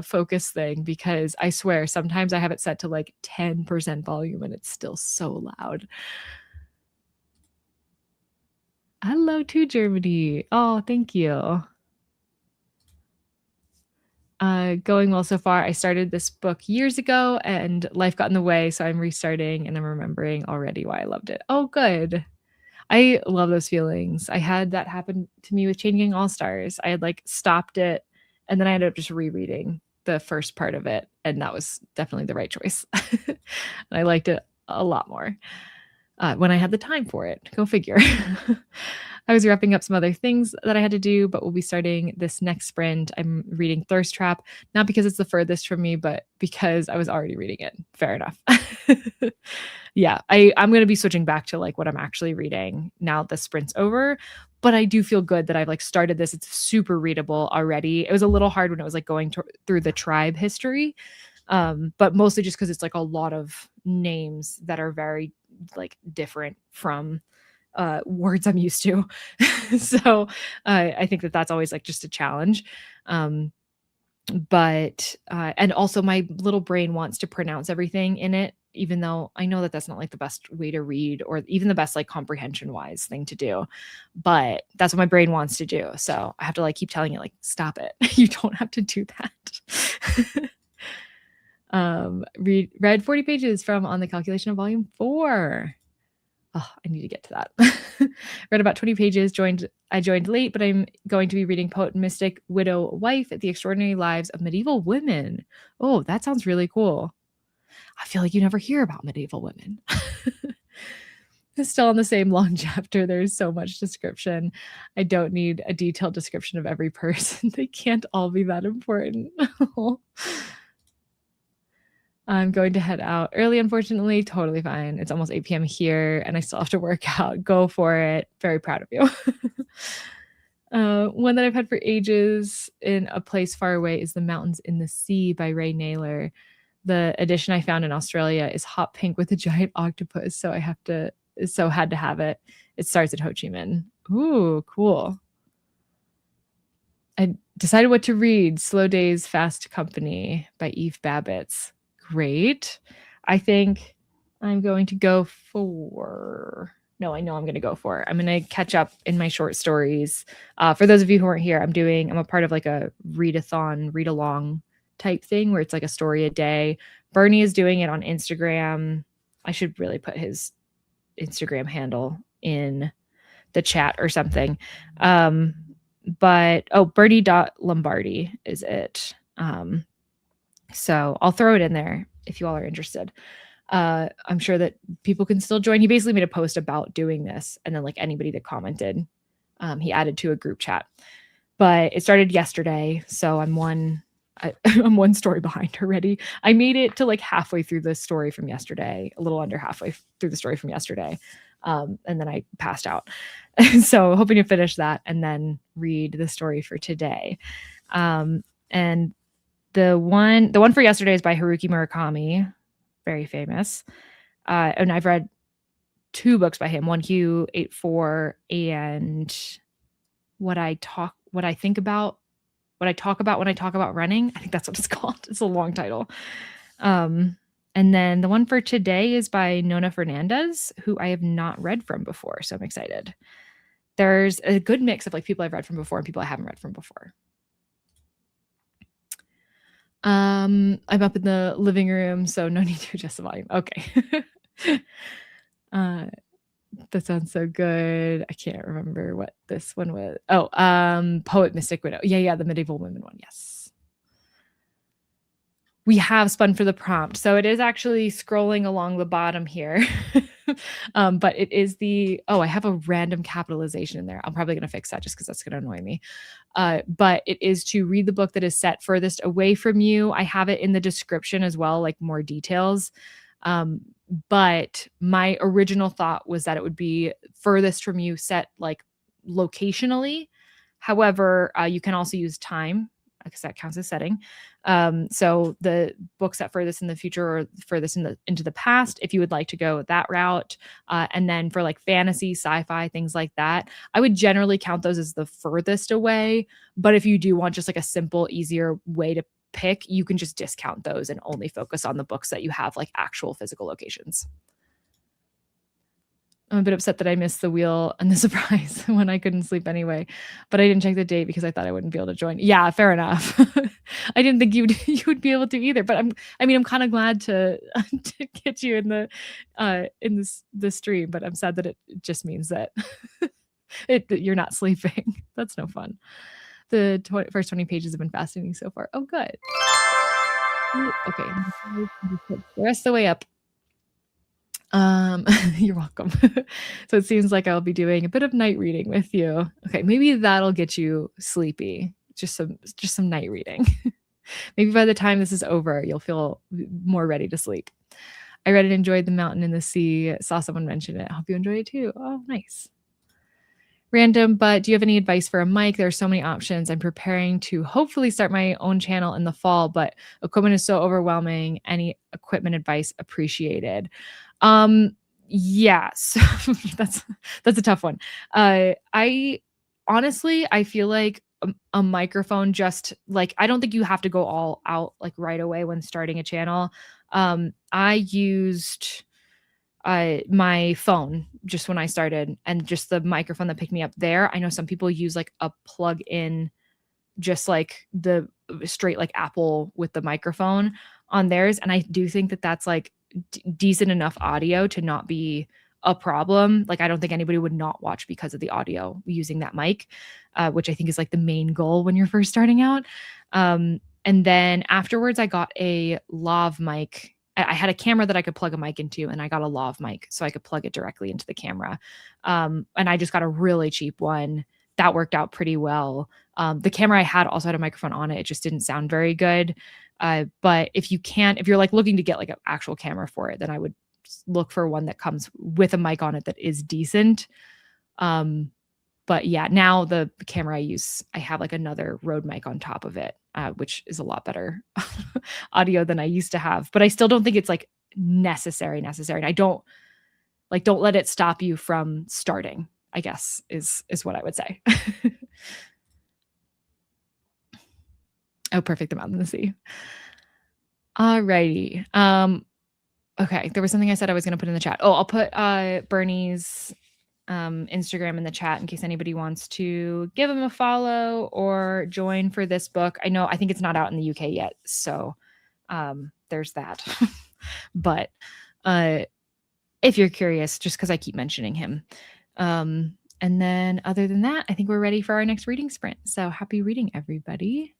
focus thing, because I swear sometimes I have it set to like 10% volume and it's still so loud. Hello to Germany. Oh, thank you. Going well so far. I started this book years ago and life got in the way, so I'm restarting and I'm remembering already why I loved it. Oh, good. I love those feelings. I had that happen to me with Chain Gang All-Stars. I had like stopped it, and then I ended up just rereading the first part of it, and that was definitely the right choice. And I liked it a lot more when I had the time for it. Go figure. I was wrapping up some other things that I had to do, but we'll be starting this next sprint. I'm reading Thirst Trap, not because it's the furthest from me, but because I was already reading it. Fair enough. Yeah, I'm going to be switching back to like what I'm actually reading now the sprint's over. But I do feel good that I've like started this. It's super readable already. It was a little hard when it was like going through the tribe history, but mostly just because it's like a lot of names that are very like different from words I'm used to. So I think that that's always like just a challenge. But and also my little brain wants to pronounce everything in it, even though I know that that's not like the best way to read or even the best like comprehension wise thing to do. But that's what my brain wants to do. So I have to like keep telling it like, stop it. You don't have to do that. Read 40 pages from On the Calculation of Volume 4. Oh, I need to get to that. Read about 20 pages. I joined late, but I'm going to be reading Poet and Mystic, Widow, Wife, The Extraordinary Lives of Medieval Women. Oh, that sounds really cool. I feel like you never hear about medieval women. It's still on the same long chapter. There's so much description. I don't need a detailed description of every person. They can't all be that important. I'm going to head out early, unfortunately. Totally fine. It's almost 8 p.m. here, and I still have to work out. Go for it. Very proud of you. One that I've had for ages in a place far away is The Mountains in the Sea by Ray Naylor. The edition I found in Australia is hot pink with a giant octopus, so had to have it. It starts at Ho Chi Minh. Ooh, cool. I decided what to read. Slow Days, Fast Company by Eve Babbitts. Great. I think I'm going to go for... No, I know I'm going to go for. I'm going to catch up in my short stories. For those of you who aren't here, I'm a part of like a read-a-thon, read-along type thing where it's like a story a day. Bernie is doing it on Instagram. I should really put his Instagram handle in the chat or something. But Bernie.Lombardi is it. So I'll throw it in there if you all are interested. I'm sure that people can still join. He basically made a post about doing this, and then like anybody that commented, he added to a group chat. But it started yesterday, so I'm one story behind already. I made it to like halfway through the story from yesterday, a little under halfway through the story from yesterday, and then I passed out. So hoping to finish that and then read the story for today. And the one for yesterday is by Haruki Murakami, very famous. And I've read 2 books by him, 1Q84 and what I talk about when I talk about running. I think that's what it's called. It's a long title. And then the one for today is by Nona Fernandez, who I have not read from before. So I'm excited. There's a good mix of like people I've read from before and people I haven't read from before. I'm up in the living room, so no need to adjust the volume. Okay. That sounds so good. I can't remember what this one was. Oh, Poet Mystic Widow. Yeah, the medieval women one. Yes. We have spun for the prompt. So it is actually scrolling along the bottom here. But it is I have a random capitalization in there. I'm probably going to fix that just because that's going to annoy me. But it is to read the book that is set furthest away from you. I have it in the description as well, like more details. But my original thought was that it would be furthest from you set like locationally. However, you can also use time because that counts as setting. So the books set furthest in the future or furthest into the past, if you would like to go that route. And then for like fantasy, sci-fi, things like that, I would generally count those as the furthest away. But if you do want just like a simple, easier way to pick, you can just discount those and only focus on the books that you have like actual physical locations. I'm a bit upset that I missed the wheel and the surprise when I couldn't sleep anyway, but I didn't check the date because I thought I wouldn't be able to join. Yeah, fair enough. I didn't think you would be able to either, but I'm kind of glad to get you in the stream, but I'm sad that it just means that you're not sleeping. That's no fun. The first 20 pages have been fascinating so far. Oh, good. Okay. The rest of the way up. You're welcome. So it seems like I'll be doing a bit of night reading with you. Okay, maybe that'll get you sleepy. Just some night reading. Maybe by the time this is over, you'll feel more ready to sleep. I read and enjoyed The Mountain and the Sea. Saw someone mention it. I hope you enjoy it too. Oh, nice. Random, but do you have any advice for a mic? There are so many options. I'm preparing to hopefully start my own channel in the fall, but equipment is so overwhelming. Any equipment advice appreciated. Um, yes, that's a tough one. I honestly, I feel like a microphone just like I don't think you have to go all out like right away when starting a channel. I used my phone just when I started and just the microphone that picked me up there. I know some people use like a plug in, just like the straight like Apple with the microphone on theirs. And I do think that that's like decent enough audio to not be a problem. Like I don't think anybody would not watch because of the audio using that mic, which I think is like the main goal when you're first starting out. And then afterwards, I got a lav mic. I had a camera that I could plug a mic into, and I got a lav mic so I could plug it directly into the camera. And I just got a really cheap one that worked out pretty well. The camera I had also had a microphone on it. It just didn't sound very good. But if you're like looking to get like an actual camera for it, then I would look for one that comes with a mic on it that is decent. But yeah, now the camera I use, I have like another Rode mic on top of it, which is a lot better audio than I used to have. But I still don't think it's like necessary. And I don't let it stop you from starting, I guess is what I would say. Oh, perfect. The mountain and the sea. Alrighty. Okay. There was something I said I was going to put in the chat. Oh, I'll put Bernie's Instagram in the chat in case anybody wants to give him a follow or join for this book. I think it's not out in the UK yet, so there's that. But if you're curious, just because I keep mentioning him. And then other than that, I think we're ready for our next reading sprint. So happy reading, everybody.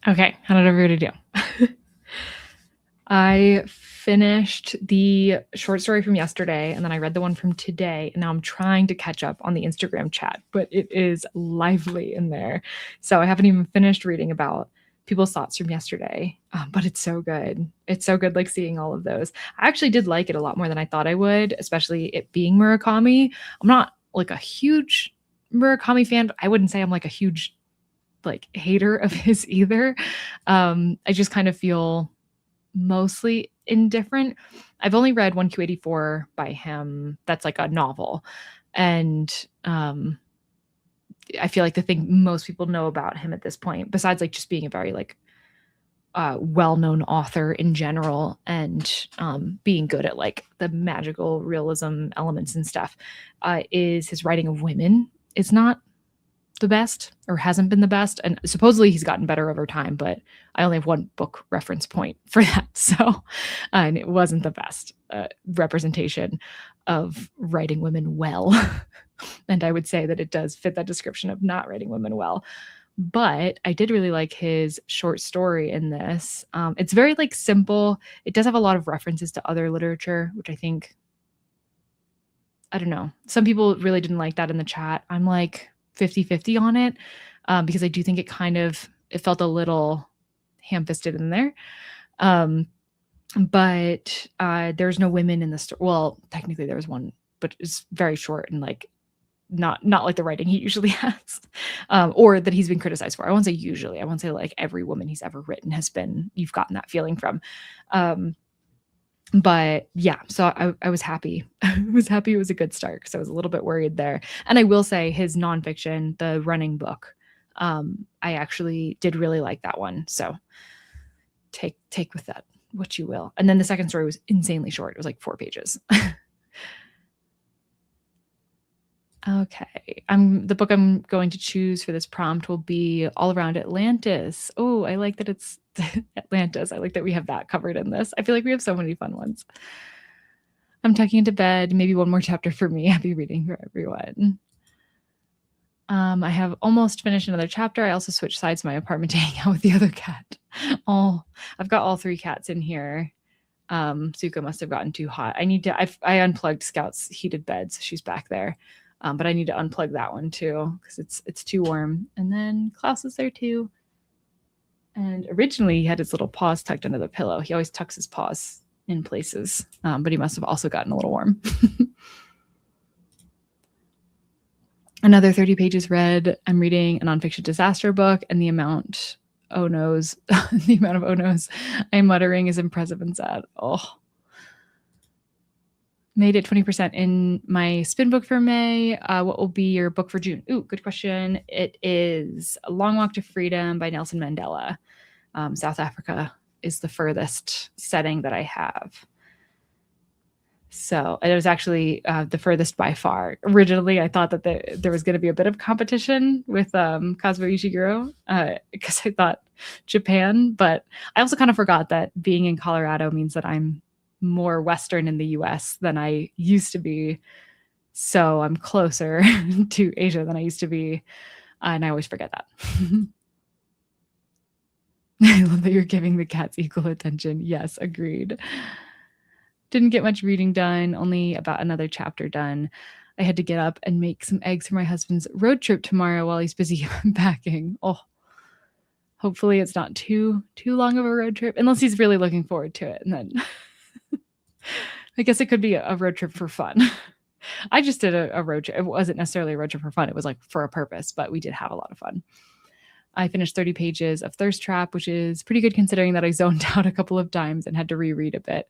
Okay, how did everybody do? I finished the short story from yesterday, and then I read the one from today, and now I'm trying to catch up on the Instagram chat, but it is lively in there. So I haven't even finished reading about people's thoughts from yesterday, but it's so good. It's so good, like seeing all of those. I actually did like it a lot more than I thought I would, especially it being Murakami. I'm not like a huge Murakami fan, but I wouldn't say I'm like a huge like hater of his either. I just kind of feel mostly indifferent. I've only read 1Q84 by him. That's like a novel. And I feel like the thing most people know about him at this point, besides like just being a very like well-known author in general and being good at like the magical realism elements and stuff, is his writing of women. It's not the best or hasn't been the best, and supposedly he's gotten better over time, but I only have one book reference point for that. So and it wasn't the best representation of writing women well. And I would say that it does fit that description of not writing women well. But I did really like his short story in this. It's very like simple. It does have a lot of references to other literature, which I think, I don't know, some people really didn't like that in the chat. I'm like 50-50 on it, because I do think it felt a little ham-fisted in there. But there's no women in the story. Well, technically there was one, but it's very short and like not like the writing he usually has, or that he's been criticized for. I won't say usually. I won't say like every woman he's ever written you've gotten that feeling from. But yeah, so I was happy. I was happy it was a good start because I was a little bit worried there. And I will say his nonfiction, the running book, I actually did really like that one. So take with that what you will. And then the second story was insanely short. It was like 4 pages. Okay. The book I'm going to choose for this prompt will be All Around Atlantis. Oh, I like that it's Atlantis. I like that we have that covered in this. I feel like we have so many fun ones. I'm tucking into bed. Maybe one more chapter for me. Happy reading for everyone. I have almost finished another chapter. I also switched sides to my apartment to hang out with the other cat. I've got all 3 cats in here. Suka must have gotten too hot. I unplugged Scout's heated bed, so she's back there. But I need to unplug that one too because it's too warm. And then Klaus is there too. And originally he had his little paws tucked under the pillow. He always tucks his paws in places, but he must have also gotten a little warm. Another 30 pages read. I'm reading a nonfiction disaster book, and the amount of oh no's I'm muttering is impressive and sad. Oh. Made it 20% in my spin book for May. What will be your book for June? Ooh, good question. It is A Long Walk to Freedom by Nelson Mandela. South Africa is the furthest setting that I have. So it was actually the furthest by far. Originally, I thought that there was going to be a bit of competition with Kazuo Ishiguro because I thought Japan, but I also kind of forgot that being in Colorado means that I'm more Western in the US than I used to be. So I'm closer to Asia than I used to be. And I always forget that. I love that you're giving the cats equal attention. Yes, agreed. Didn't get much reading done, only about another chapter done. I had to get up and make some eggs for my husband's road trip tomorrow while he's busy packing. Oh, hopefully it's not too long of a road trip, unless he's really looking forward to it. And then I guess it could be a road trip for fun. I just did a road trip. It wasn't necessarily a road trip for fun. It was like for a purpose, but we did have a lot of fun. I finished 30 pages of Thirst Trap, which is pretty good considering that I zoned out a couple of times and had to reread a bit.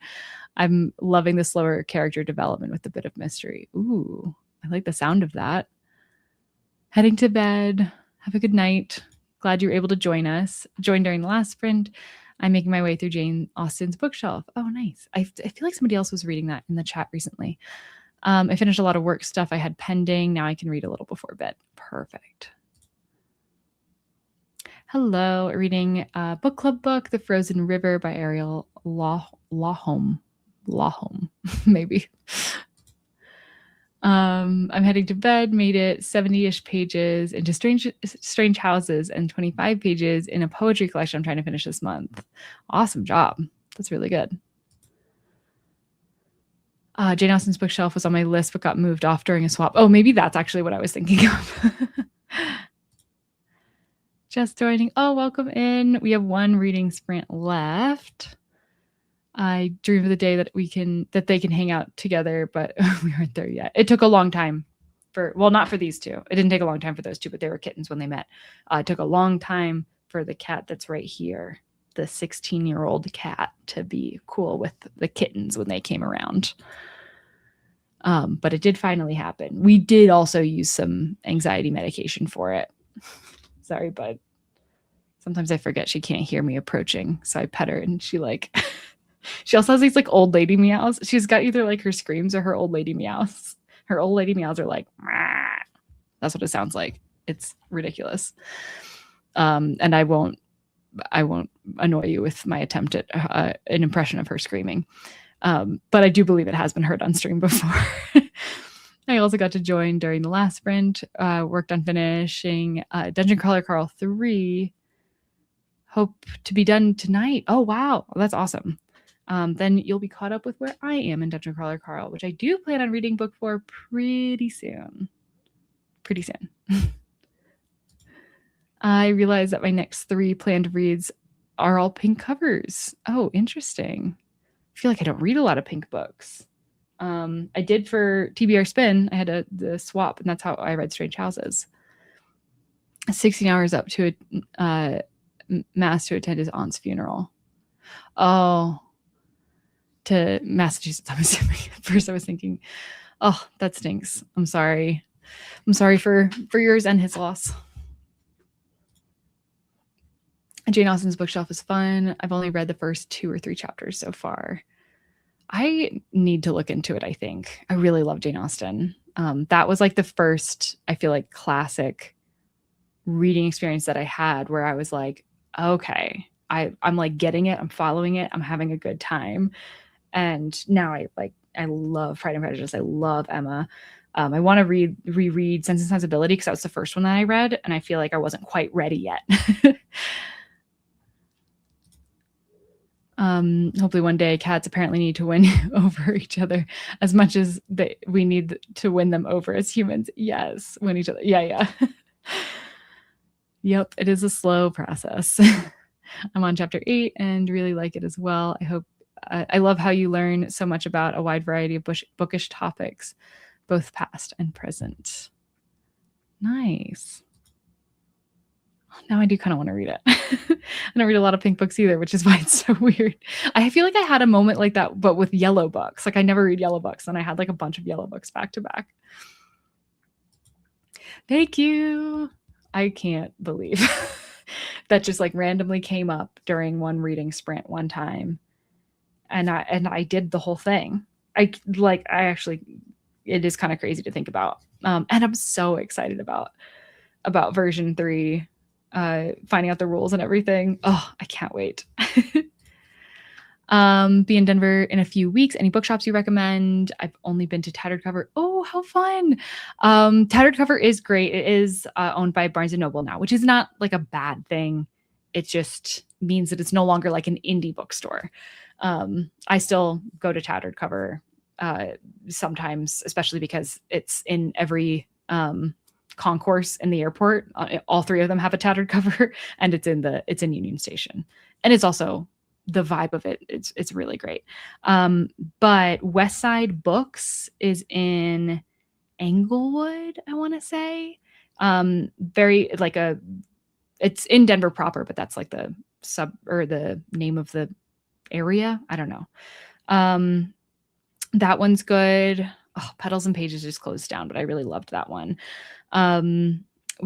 I'm loving the slower character development with a bit of mystery. Ooh, I like the sound of that. Heading to bed. Have a good night. Glad you were able to join us. Join during the last sprint. I'm making my way through Jane Austen's bookshelf. Oh, nice. I feel like somebody else was reading that in the chat recently. I finished a lot of work stuff I had pending. Now I can read a little before bed. Perfect. Hello. Reading a book club book, The Frozen River by Ariel Lawhome. Maybe. I'm heading to bed, made it 70-ish pages into strange houses and 25 pages in a poetry collection I'm trying to finish this month. Awesome job. That's really good. Jane Austen's bookshelf was on my list but got moved off during a swap. Oh, maybe that's actually what I was thinking of. Just joining. Oh, welcome in. We have one reading sprint left. I dream of the day that they can hang out together, but we aren't there yet. It took a long time not for these two. It didn't take a long time for those two, but they were kittens when they met. It took a long time for the cat that's right here, the 16-year-old cat, to be cool with the kittens when they came around. But it did finally happen. We did also use some anxiety medication for it. Sorry, bud. Sometimes I forget she can't hear me approaching, so I pet her and she like she also has these like old lady meows. She's got either like her screams or her old lady meows. Her old lady meows are like, "Mah." That's what it sounds like. It's ridiculous. And I won't annoy you with my attempt at an impression of her screaming. But I do believe it has been heard on stream before. I also got to join during the last sprint, worked on finishing Dungeon Crawler Carl 3. Hope to be done tonight. Oh, wow. Well, that's awesome. Then you'll be caught up with where I am in Dungeon Crawler Carl, which I do plan on reading book 4 pretty soon. I realized that my next 3 planned reads are all pink covers. Oh, interesting. I feel like I don't read a lot of pink books. I did for TBR Spin. I had the swap, and that's how I read Strange Houses. 16 hours up to a mass to attend his aunt's funeral. Oh, to Massachusetts, I'm assuming. At first I was thinking, oh, that stinks. I'm sorry. I'm sorry for yours and his loss. Jane Austen's bookshelf is fun. I've only read the first 2 or 3 chapters so far. I need to look into it, I think. I really love Jane Austen. That was like the first, I feel like, classic reading experience that I had where I was like, okay, I'm like getting it. I'm following it. I'm having a good time. And now I love Pride and Prejudice. I love Emma. I want to reread Sense and Sensibility because that was the first one that I read. And I feel like I wasn't quite ready yet. Hopefully one day cats apparently need to win over each other as much as we need to win them over as humans. Yes, win each other. Yeah. Yep, it is a slow process. I'm on chapter 8 and really like it as well. I love how you learn so much about a wide variety of bookish topics, both past and present. Nice. Now I do kind of want to read it. I don't read a lot of pink books either, which is why it's so weird. I feel like I had a moment like that, but with yellow books. Like I never read yellow books, and I had like a bunch of yellow books back to back. Thank you. I can't believe that just like randomly came up during one reading sprint one time. And I did the whole thing. It is kind of crazy to think about. And I'm so excited about version 3, finding out the rules and everything. Oh, I can't wait. Be in Denver in a few weeks. Any bookshops you recommend? I've only been to Tattered Cover. Oh, how fun. Tattered Cover is great. It is owned by Barnes & Noble now, which is not like a bad thing. It just means that it's no longer like an indie bookstore. I still go to Tattered Cover sometimes, especially because it's in every concourse in the airport. All 3 of them have a Tattered Cover, and it's in Union Station. And it's also the vibe of it. It's really great. But West Side Books is in Englewood, I want to say. It's in Denver proper, but that's like the the name of the area. I don't know. That one's good. Oh, Petals and Pages just closed down, but I really loved that one.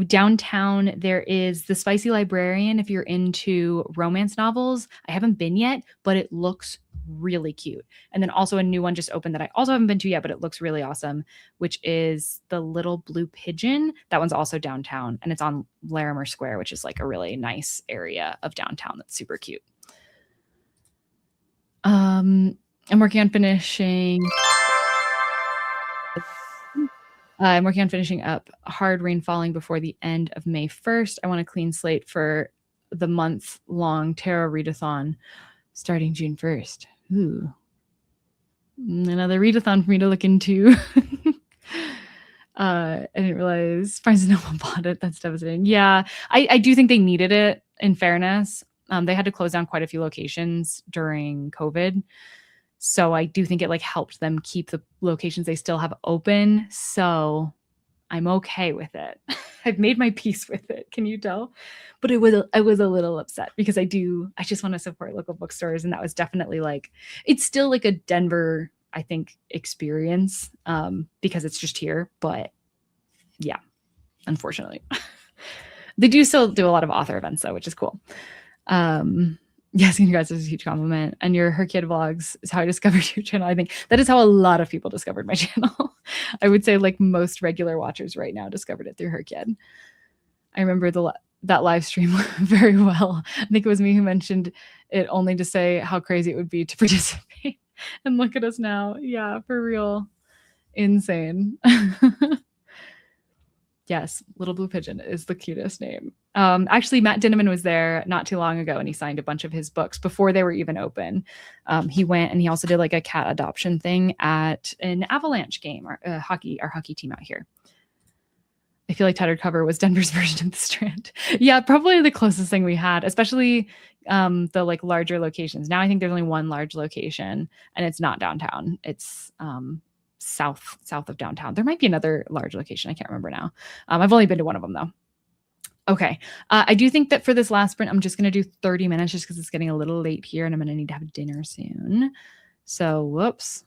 Downtown, there is the Spicy Librarian. If you're into romance novels, I haven't been yet, but it looks really cute. And then also a new one just opened that I also haven't been to yet, but it looks really awesome, which is The Little Blue Pigeon. That one's also downtown, and it's on Larimer Square, which is like a really nice area of downtown that's super cute. I'm working on finishing I'm working on finishing up Hard Rain Falling before the end of May 1st. I want a clean slate for the month-long tarot readathon starting June 1st. Ooh. Another readathon for me to look into. I didn't realize Barnes & Noble bought it. That's devastating. Yeah, I do think they needed it, in fairness. They had to close down quite a few locations during COVID. So I do think it like helped them keep the locations they still have open. So I'm okay with it. I've made my peace with it. Can you tell? But I was a little upset because I just want to support local bookstores, and that was definitely like it's still like a Denver, I think, experience because it's just here. But yeah, unfortunately, they do still do a lot of author events though, which is cool. Yes, congrats, is a huge compliment. And your Her Kid vlogs is how I discovered your channel. I think that is how a lot of people discovered my channel. I would say like most regular watchers right now discovered it through Her Kid. I remember that live stream very well. I think it was me who mentioned it only to say how crazy it would be to participate. And look at us now. Yeah, for real. Insane. Yes, Little Blue Pigeon is the cutest name. Actually, Matt Dinneman was there not too long ago, and he signed a bunch of his books before they were even open. He went and he also did like a cat adoption thing at an Avalanche game, our hockey team out here. I feel like Tattered Cover was Denver's version of the Strand. Yeah, probably the closest thing we had, especially the like larger locations. Now I think there's only one large location, and it's not downtown. It's south of downtown. There might be another large location. I can't remember now. I've only been to one of them though. Okay. I do think that for this last sprint, I'm just going to do 30 minutes just because it's getting a little late here and I'm going to need to have dinner soon. So, whoops.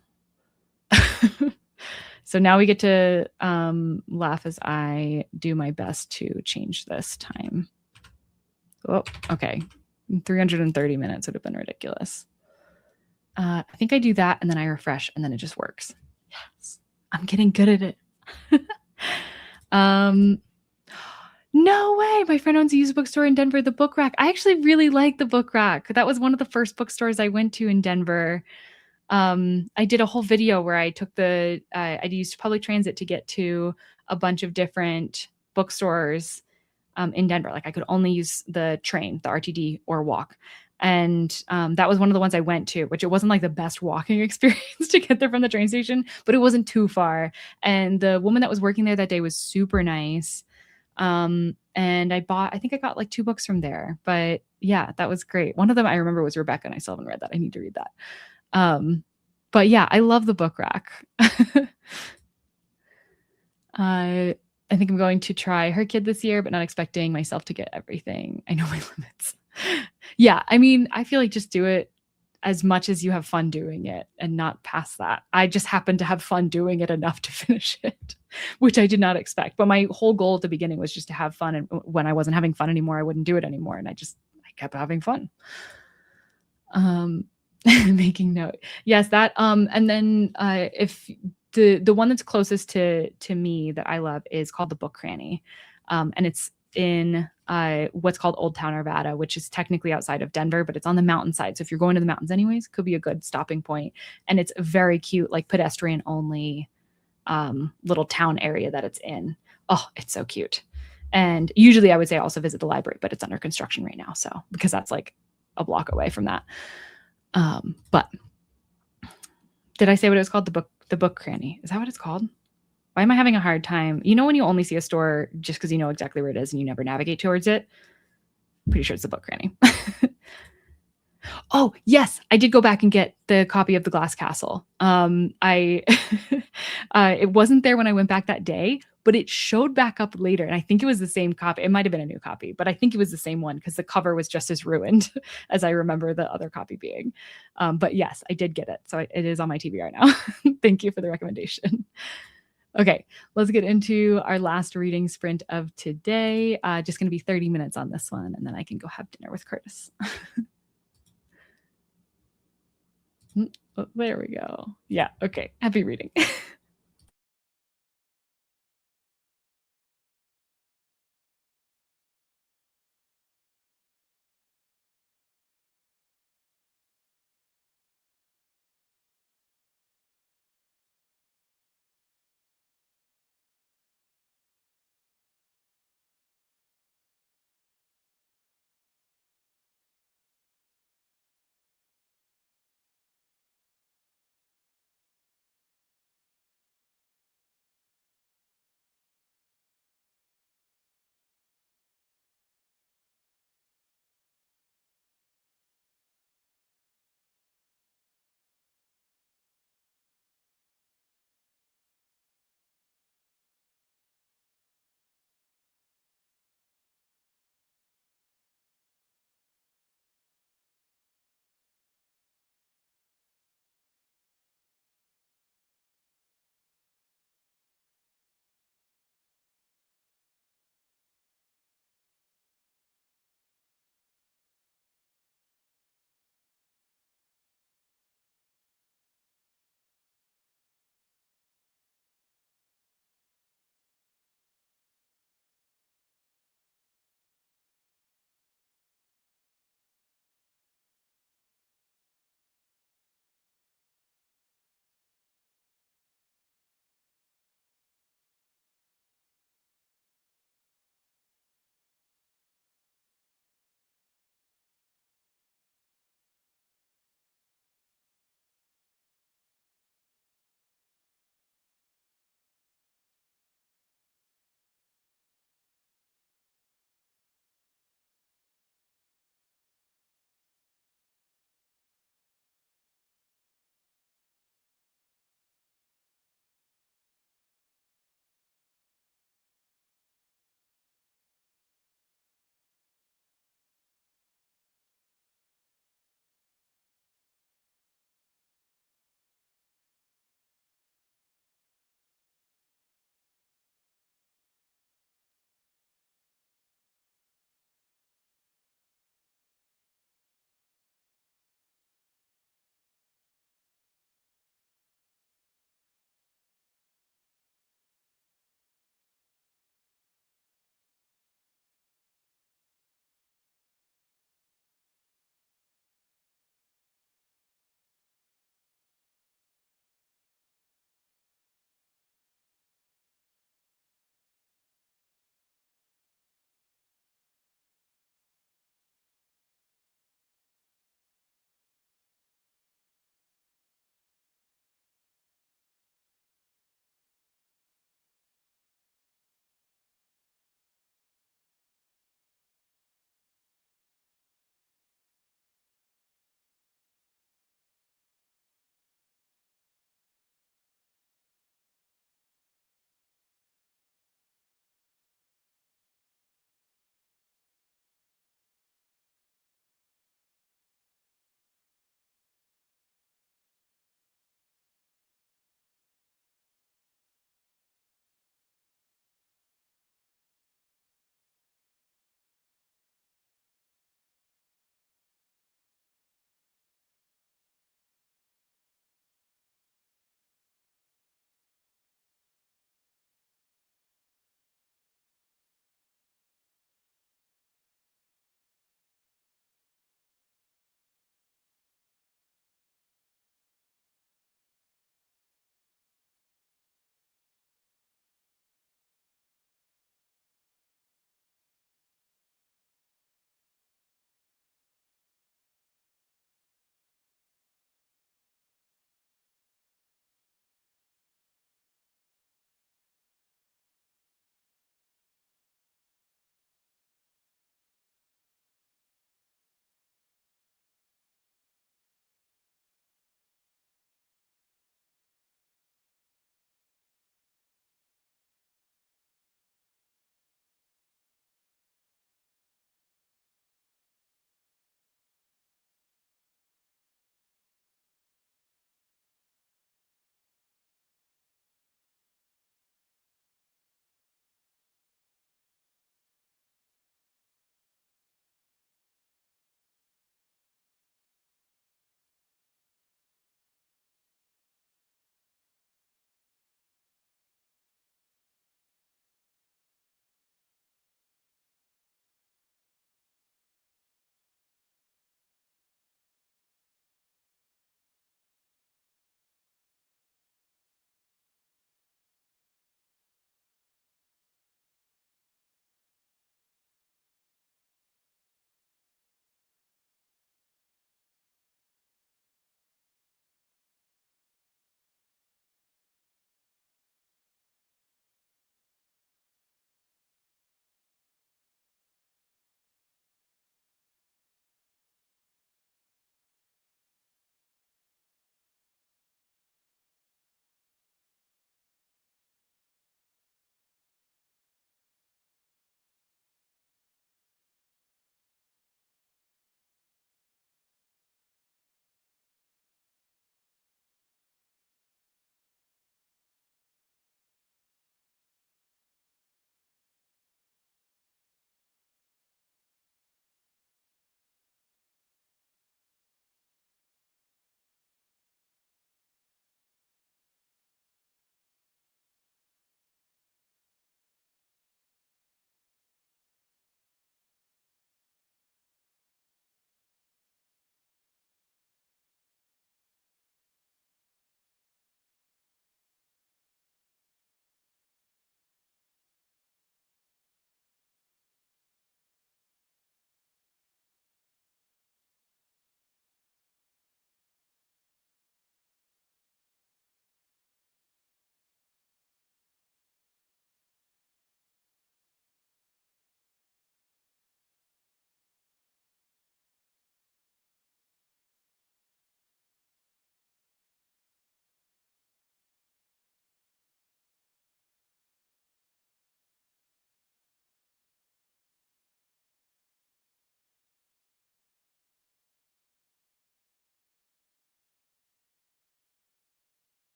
So now we get to laugh as I do my best to change this time. Oh, okay. 330 minutes would have been ridiculous. I think I do that and then I refresh and then it just works. Yes. I'm getting good at it. No way. My friend owns a used bookstore in Denver, the Book Rack. I actually really like the Book Rack. That was one of the first bookstores I went to in Denver. I did a whole video where I took I used public transit to get to a bunch of different bookstores in Denver. Like I could only use the train, the RTD, or walk. And that was one of the ones I went to, which it wasn't like the best walking experience to get there from the train station, but it wasn't too far. And the woman that was working there that day was super nice. And I think I got like 2 books from there. But yeah, that was great. One of them I remember was Rebecca, and I still haven't read that. I need to read that. But yeah, I love the Book Rack. I think I'm going to try Her Kid this year, but not expecting myself to get everything. I know my limits. Yeah, I mean, I feel like just do it as much as you have fun doing it and not past that. I just happened to have fun doing it enough to finish it, which I did not expect. But my whole goal at the beginning was just to have fun. And when I wasn't having fun anymore, I wouldn't do it anymore. And I kept having fun. Making note. Yes, that and then if the one that's closest to me that I love is called the Book Cranny. And it's in what's called Old Town Arvada, which is technically outside of Denver, but it's on the mountainside. So if you're going to the mountains anyways, could be a good stopping point. And it's very cute, like pedestrian only little town area that it's in. Oh, it's so cute. And usually I would say also visit the library, but it's under construction right now. So because that's like a block away from that. But did I say what it was called? The Book Cranny. Is that what it's called? Why am I having a hard time? You know, when you only see a store just because you know exactly where it is and you never navigate towards it? Pretty sure it's the Book Cranny. Oh, yes. I did go back and get the copy of The Glass Castle. It wasn't there when I went back that day, but it showed back up later. And I think it was the same copy. It might have been a new copy, but I think it was the same one because the cover was just as ruined as I remember the other copy being. But yes, I did get it. So it is on my TBR now. Thank you for the recommendation. Okay, let's get into our last reading sprint of today. Just going to be 30 minutes on this one, and then I can go have dinner with Curtis. Oh, there we go. Yeah, okay. Happy reading.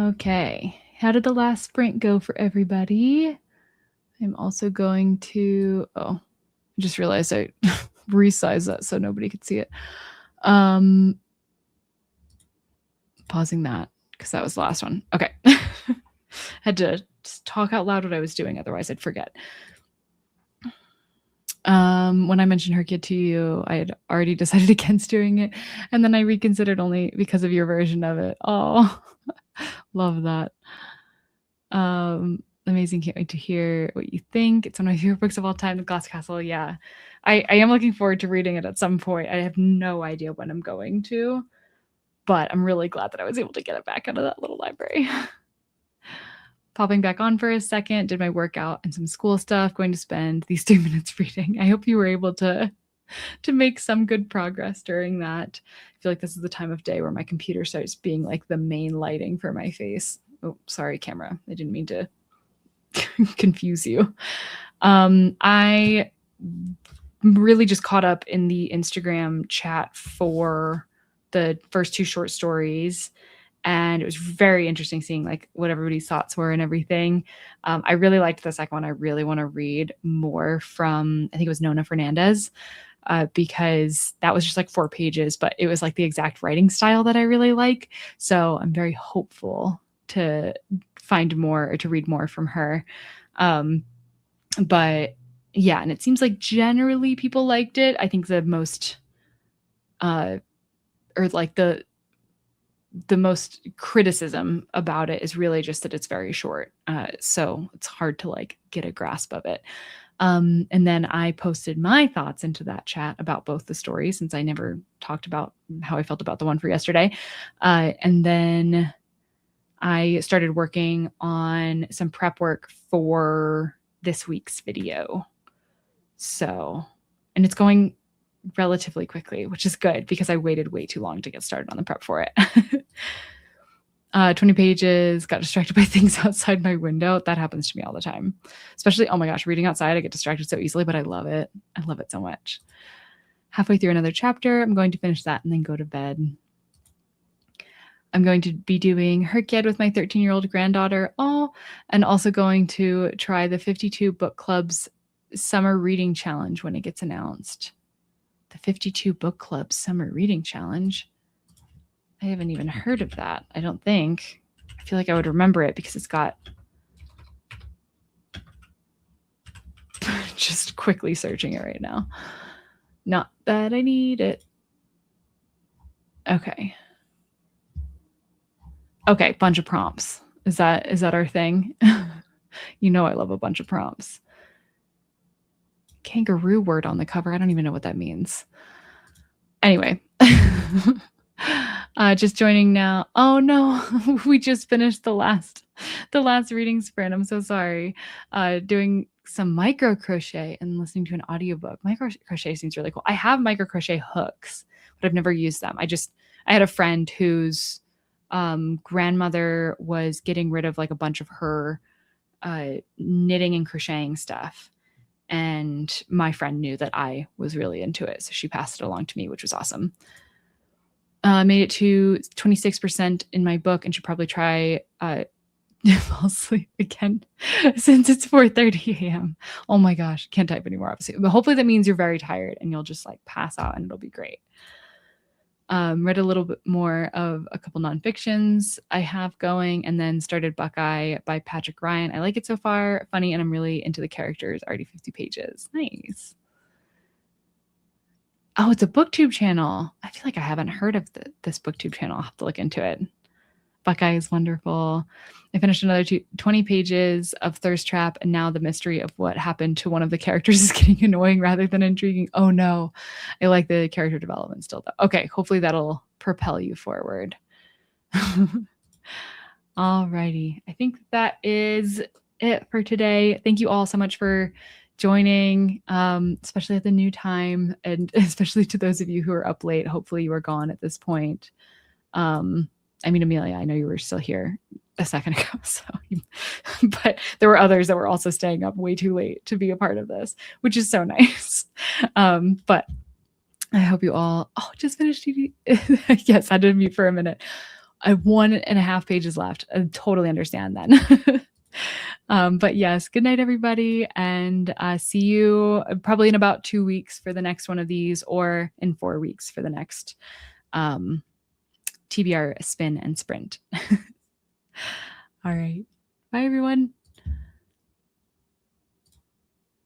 Okay. How did the last sprint go for everybody? I'm also going to, I just realized I resized that so nobody could see it. Pausing that because that was the last one. Okay. Had to talk out loud what I was doing, otherwise I'd forget. When I mentioned her kid to you, I had already decided against doing it, and then I reconsidered only because of your version of it. Oh, love that. Amazing. Can't wait to hear what you think. It's one of my favorite books of all time, The Glass Castle. Yeah. I am looking forward to reading it at some point. I have no idea when I'm going to, but I'm really glad that I was able to get it back out of that little library. Popping back on for a second, did my workout and some school stuff, going to spend these 2 minutes reading. I hope you were able to make some good progress during that. I feel like this is the time of day where my computer starts being like the main lighting for my face. Oh, sorry, camera. I didn't mean to confuse you. I really just caught up in the Instagram chat for the first 2 short stories, and it was very interesting seeing like what everybody's thoughts were and everything. I really liked the second one. I really want to read more from, I think it was Nona Fernandez, because that was just like 4 pages, but it was like the exact writing style that I really like. So I'm very hopeful to find more or to read more from her. But yeah, and it seems like generally people liked it. I think the most, or like the most criticism about it is really just that it's very short. So it's hard to like get a grasp of it. And then I posted my thoughts into that chat about both the stories, since I never talked about how I felt about the one for yesterday. And then I started working on some prep work for this week's video. So, and it's going relatively quickly, which is good because I waited way too long to get started on the prep for it. 20 pages, got distracted by things outside my window. That happens to me all the time. Especially, oh my gosh, reading outside, I get distracted so easily, but I love it. I love it so much. Halfway through another chapter, I'm going to finish that and then go to bed. I'm going to be doing Herkyed with my 13-year-old granddaughter. Oh, and also going to try the 52 Book Club's Summer Reading Challenge when it gets announced. The 52 Book Club Summer Reading Challenge. I haven't even heard of that, I don't think. I feel like I would remember it because it's got... Just quickly searching it right now. Not that I need it. Okay. Okay, bunch of prompts. Is that our thing? You know I love a bunch of prompts. Kangaroo word on the cover. I don't even know what that means. Anyway. Just joining now. Oh no, we just finished the last reading sprint. I'm so sorry. Doing some micro crochet and listening to an audiobook. Micro crochet seems really cool. I have micro crochet hooks, but I've never used them. I had a friend whose grandmother was getting rid of like a bunch of her knitting and crocheting stuff. And my friend knew that I was really into it, so she passed it along to me, which was awesome. Made it to 26% in my book and should probably try fall asleep again since it's 4:30 a.m. Oh my gosh, can't type anymore, obviously. But hopefully that means you're very tired and you'll just like pass out and it'll be great. Read a little bit more of a couple nonfictions I have going, and then started Buckeye by Patrick Ryan. I like it so far, funny, and I'm really into the characters. Already 50 pages. Nice. Oh, it's a booktube channel. I feel like I haven't heard of this booktube channel. I'll have to look into it. Buckeye is wonderful. I finished another 20 pages of Thirst Trap, and now the mystery of what happened to one of the characters is getting annoying rather than intriguing. Oh no, I like the character development still though. Okay, hopefully that'll propel you forward. Alrighty, I think that is it for today. Thank you all so much for joining, especially at the new time, and especially to those of you who are up late. Hopefully you are gone at this point. I mean, Amelia, I know you were still here a second ago, but there were others that were also staying up way too late to be a part of this, which is so nice. But I hope you all, just finished TV. Yes, I did mute for a minute. I have 1.5 pages left. I totally understand then. But yes, good night, everybody. And see you probably in about 2 weeks for the next one of these, or in 4 weeks for the next TBR Spin and Sprint. All right. Bye, everyone.